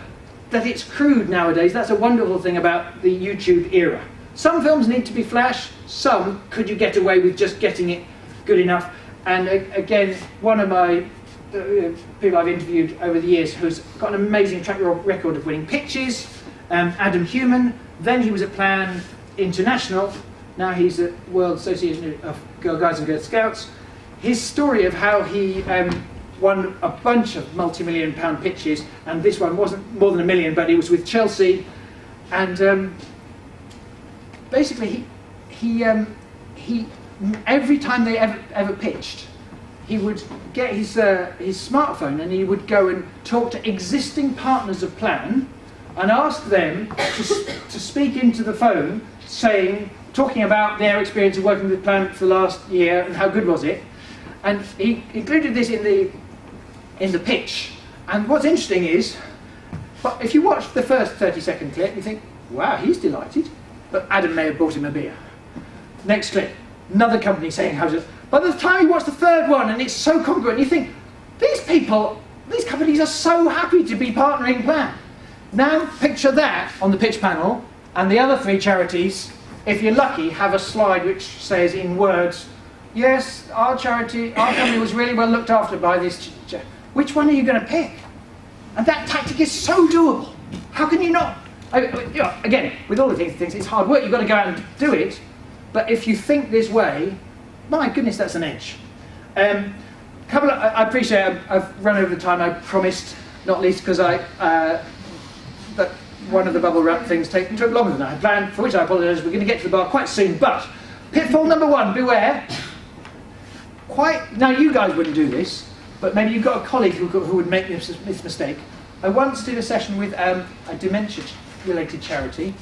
that it's crude nowadays. That's a wonderful thing about the YouTube era. Some films need to be flash, some could you get away with just getting it good enough. And again, one of my people I've interviewed over the years who's got an amazing track record of winning pitches, Adam Human, then he was at Plan International, now he's at World Association of Girl Guides and Girl Scouts. His story of how he won a bunch of multi-million-pound pitches, and this one wasn't more than $1 million, but it was with Chelsea, and basically he every time they ever pitched, he would get his smartphone and he would go and talk to existing partners of Plan and ask them to speak into the phone, talking about their experience of working with Plan for the last year and how good was it. And he included this in the pitch. And what's interesting is, if you watch the first 30-second clip, you think, wow, he's delighted. but Adam may have bought him a beer. Next clip, another company saying how to... By the time you watch the third one, and it's so congruent, you think, these people, these companies are so happy to be partnering Plan. Now picture that on the pitch panel, and the other three charities, if you're lucky, have a slide which says in words, yes, our charity, our company was really well looked after by this. Which one are you going to pick? And that tactic is so doable. How can you not? Again, with all of these things, it's hard work. You've got to go out and do it. But if you think this way, my goodness, that's an edge. I appreciate I've run over the time I promised, not least because that one of the bubble wrap things took longer than I had planned, for which I apologise. We're going to get to the bar quite soon. But pitfall number one, beware. Now you guys wouldn't do this, but maybe you've got a colleague who would make this mistake. I once did a session with a dementia-related charity,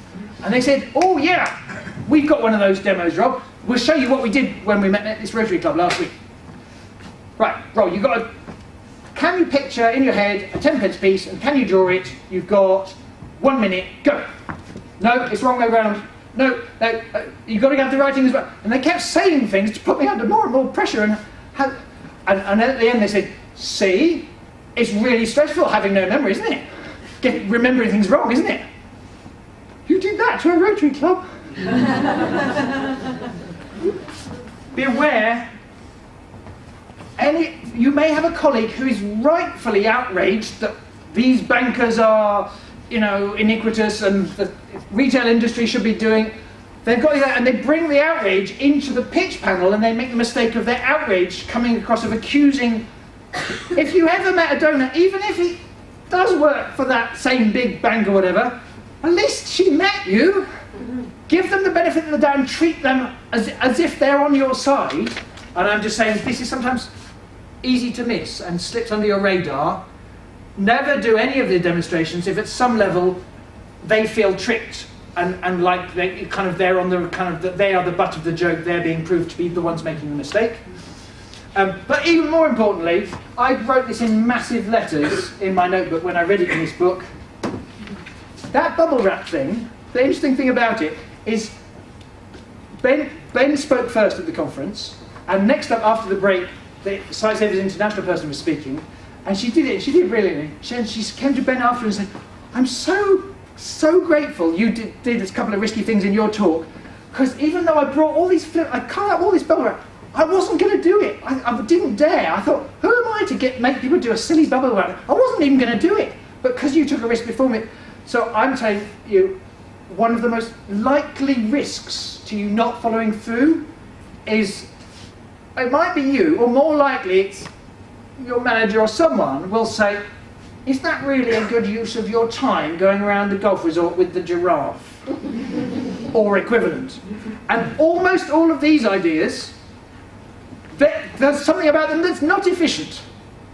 and they said, oh yeah, we've got one of those demos, Rob. We'll show you what we did when we met at this Rotary Club last week. Right, Rob, can you picture in your head a 10-pence piece, and can you draw it? You've got 1 minute, go. No, it's wrong way round. No, you've got to have the writing as well. And they kept saying things to put me under more and more pressure. And at the end they said, see, it's really stressful having no memory, isn't it? Remembering things wrong, isn't it? You did that to a Rotary Club. Beware, you may have a colleague who is rightfully outraged that these bankers are, iniquitous and the retail industry should be doing. They've got that, and they bring the outrage into the pitch panel, and they make the mistake of their outrage coming across of accusing. If you ever met a donor, even if he does work for that same big bank or whatever, at least she met you. Give them the benefit of the doubt and treat them as if they're on your side. And I'm just saying, this is sometimes easy to miss and slips under your radar. Never do any of the demonstrations if at some level they feel tricked and like they're on the they are the butt of the joke. They're being proved to be the ones making the mistake. But even more importantly, I wrote this in massive letters in my notebook when I read it in this book. That bubble wrap thing, the interesting thing about it is Ben spoke first at the conference, and next up after the break, the Site Savers International person was speaking, and she did brilliantly. She came to Ben after and said, I'm so grateful you did a couple of risky things in your talk, because even though I brought I cut up all this bubble wrap, I wasn't going to do it. I didn't dare. I thought, who am I to make people do a silly bubble wrap? I wasn't even going to do it, but because you took a risk before me. So I'm telling you, one of the most likely risks to you not following through is, it might be you, or more likely it's your manager or someone will say, is that really a good use of your time going around the golf resort with the giraffe? Or equivalent. And almost all of these ideas, there's something about them that's not efficient.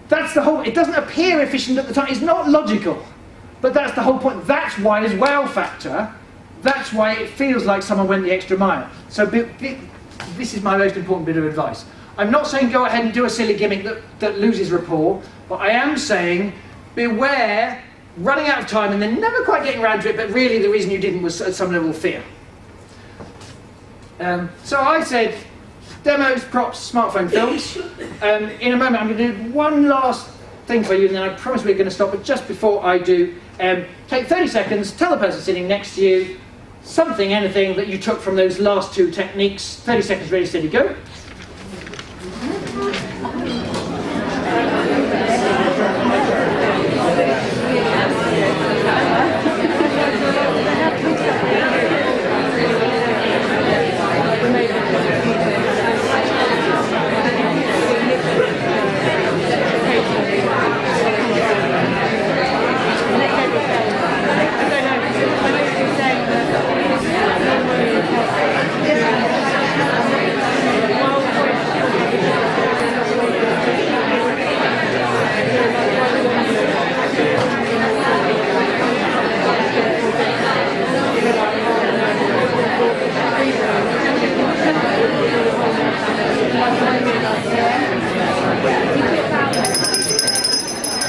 That's the whole, it doesn't appear efficient at the time, it's not logical. But that's the whole point. That's why there's wow factor. That's why it feels like someone went the extra mile. So this is my most important bit of advice. I'm not saying go ahead and do a silly gimmick that loses rapport, but I am saying beware running out of time and then never quite getting around to it, but really the reason you didn't was at some level fear. So I said demos, props, smartphone films. In a moment I'm going to do one last thing for you, and then I promise we're going to stop. But just before I do, take 30 seconds, tell the person sitting next to you anything that you took from those last two techniques. 30 seconds, ready, steady, go.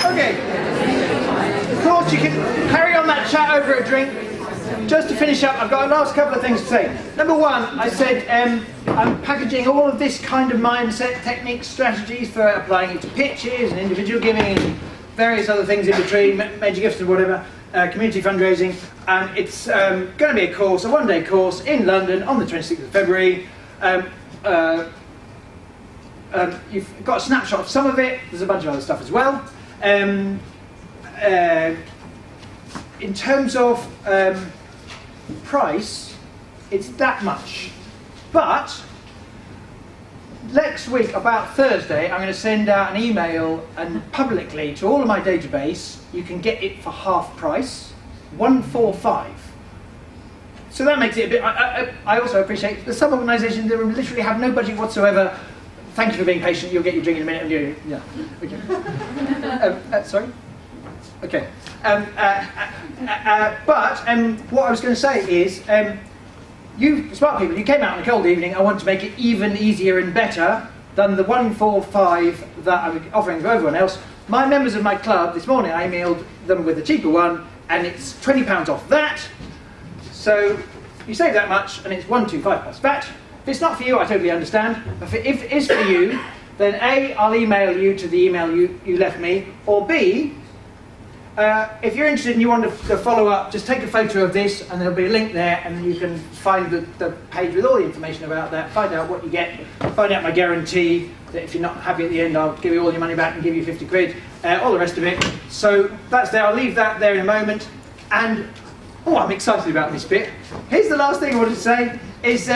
Okay. Of course, you can carry on that chat over a drink. Just to finish up, I've got a last couple of things to say. Number one, I said I'm packaging all of this kind of mindset, techniques, strategies for applying it to pitches and individual giving and various other things in between, major gifts and whatever, community fundraising. And it's going to be a course, a one-day course in London on the 26th of February. You've got a snapshot of some of it. There's a bunch of other stuff as well. In terms of price, it's that much. But next week, about Thursday, I'm going to send out an email and publicly to all of my database. You can get it for half price, 145. So that makes it a bit. I also appreciate there's some organisations that literally have no budget whatsoever. Thank you for being patient. You'll get your drink in a minute. Yeah. Okay. Sorry. Okay. But what I was going to say is, you smart people, you came out on a cold evening. I want to make it even easier and better than the 145 that I'm offering to everyone else. My members of my club this morning, I emailed them with a cheaper one, and it's £20 off that. So you save that much, and it's 125 plus VAT. If it's not for you, I totally understand. But if it is for you, then A, I'll email you to the email you left me, or B, if you're interested and you want to follow up, just take a photo of this and there'll be a link there and you can find the page with all the information about that, find out what you get, find out my guarantee that if you're not happy at the end I'll give you all your money back and give you 50 quid, all the rest of it. So that's there, I'll leave that there in a moment. And, oh, I'm excited about this bit. Here's the last thing I wanted to say, is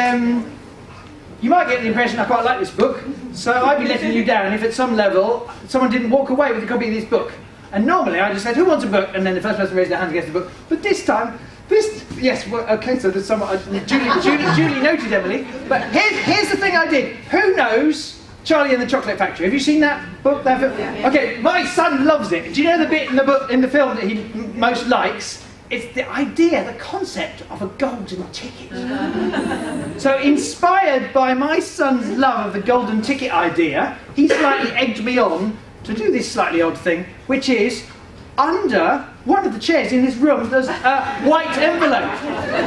you might get the impression I quite like this book, so I'd be letting you down if at some level someone didn't walk away with a copy of this book. And normally I just said, who wants a book? And then the first person raised their hand against the book. But this time, yes, well, okay, so there's someone, Julie noted Emily. But here's the thing I did. Who knows Charlie and the Chocolate Factory? Have you seen that book? Okay, my son loves it. Do you know the bit in the book, in the film that he most likes? It's the idea, the concept of a golden ticket. So inspired by my son's love of the golden ticket idea, he slightly egged me on to do this slightly odd thing, which is under one of the chairs in this room there's a white envelope.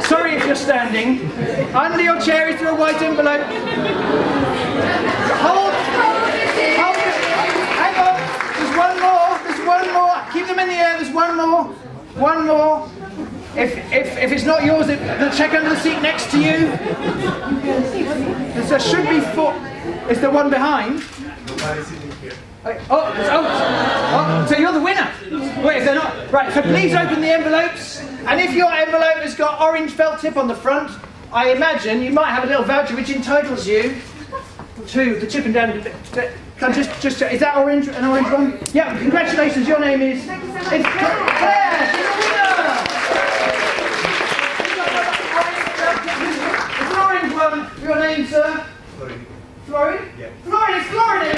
Sorry if you're standing. Under your chair is there a white envelope. Hold it. Hang on. There's one more. Keep them in the air. There's one more. If it's not yours, they'll check under the seat next to you. There should be four. Is there one behind? Oh, so you're the winner. Wait, if they're not. Right, so please open the envelopes. And if your envelope has got orange felt tip on the front, I imagine you might have a little voucher which entitles you to the chip and down. Can I just is that orange? An orange one? Yeah, congratulations, your name is? It's Claire, she's the winner! It's an orange one. Your name, sir? Florian? Yeah. Florian, it's Florian!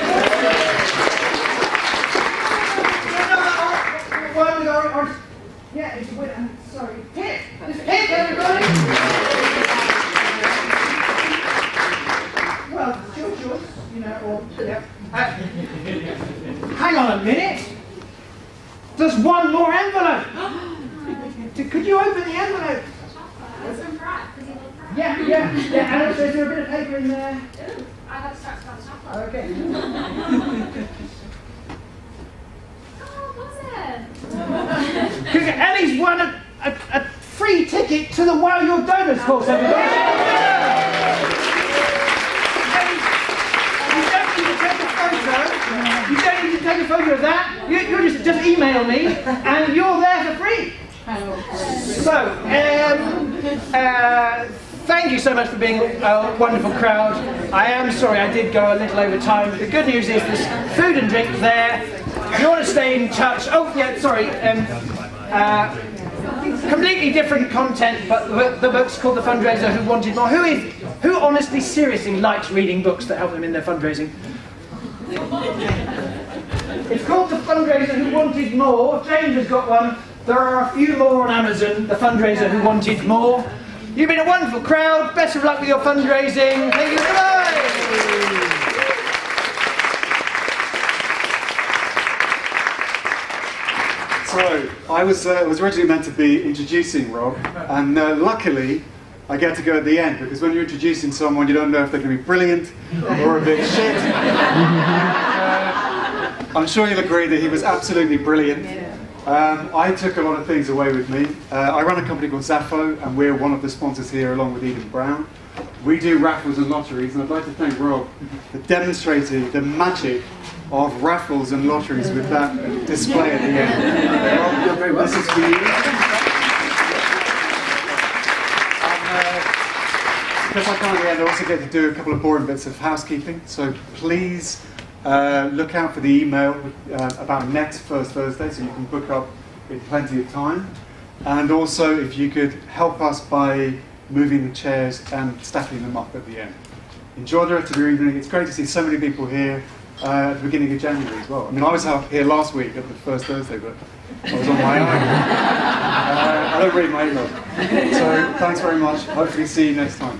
One with orange. Yeah, it's with, I'm sorry. Hit! Just hit, everybody! Well, it's your choice, you know, or, yeah. Hang on a minute. There's one more envelope. Could you open the envelope? Yeah. And also, is there a bit of paper in there? I got stuck on top of it. Okay. Because Ellie's won a free ticket to the Wow Your Donors course, everybody. You don't need to take a photo. You don't need to take a photo of that. You just email me, and you're there for free. So, thank you so much for being a wonderful crowd. I am sorry I did go a little over time. The good news is there's food and drink there. If you want to stay in touch, completely different content, but the book's called The Fundraiser Who Wanted More. Who honestly, seriously likes reading books that help them in their fundraising? It's called The Fundraiser Who Wanted More. James has got one. There are a few more on Amazon, The Fundraiser Who Wanted More. You've been a wonderful crowd. Best of luck with your fundraising. Thank you. Goodbye. So, I was originally meant to be introducing Rob, and luckily, I get to go at the end, because when you're introducing someone, you don't know if they're going to be brilliant or a bit shit. I'm sure you'll agree that he was absolutely brilliant. I took a lot of things away with me. I run a company called Zaffo, and we're one of the sponsors here along with Eden Brown. We do raffles and lotteries, and I'd like to thank Rob for demonstrating the magic of raffles and lotteries with that display at the end. Rob, this is for you. Because I come at the end, I also get to do a couple of boring bits of housekeeping, so please look out for the email about next First Thursday, so you can book up in plenty of time. And also, if you could help us by moving the chairs and stacking them up at the end. Enjoy the rest of your evening. It's great to see so many people here at the beginning of January as well. I mean, I was out here last week at the First Thursday, but I was on my own. I don't read my email. So thanks very much. Hopefully see you next time.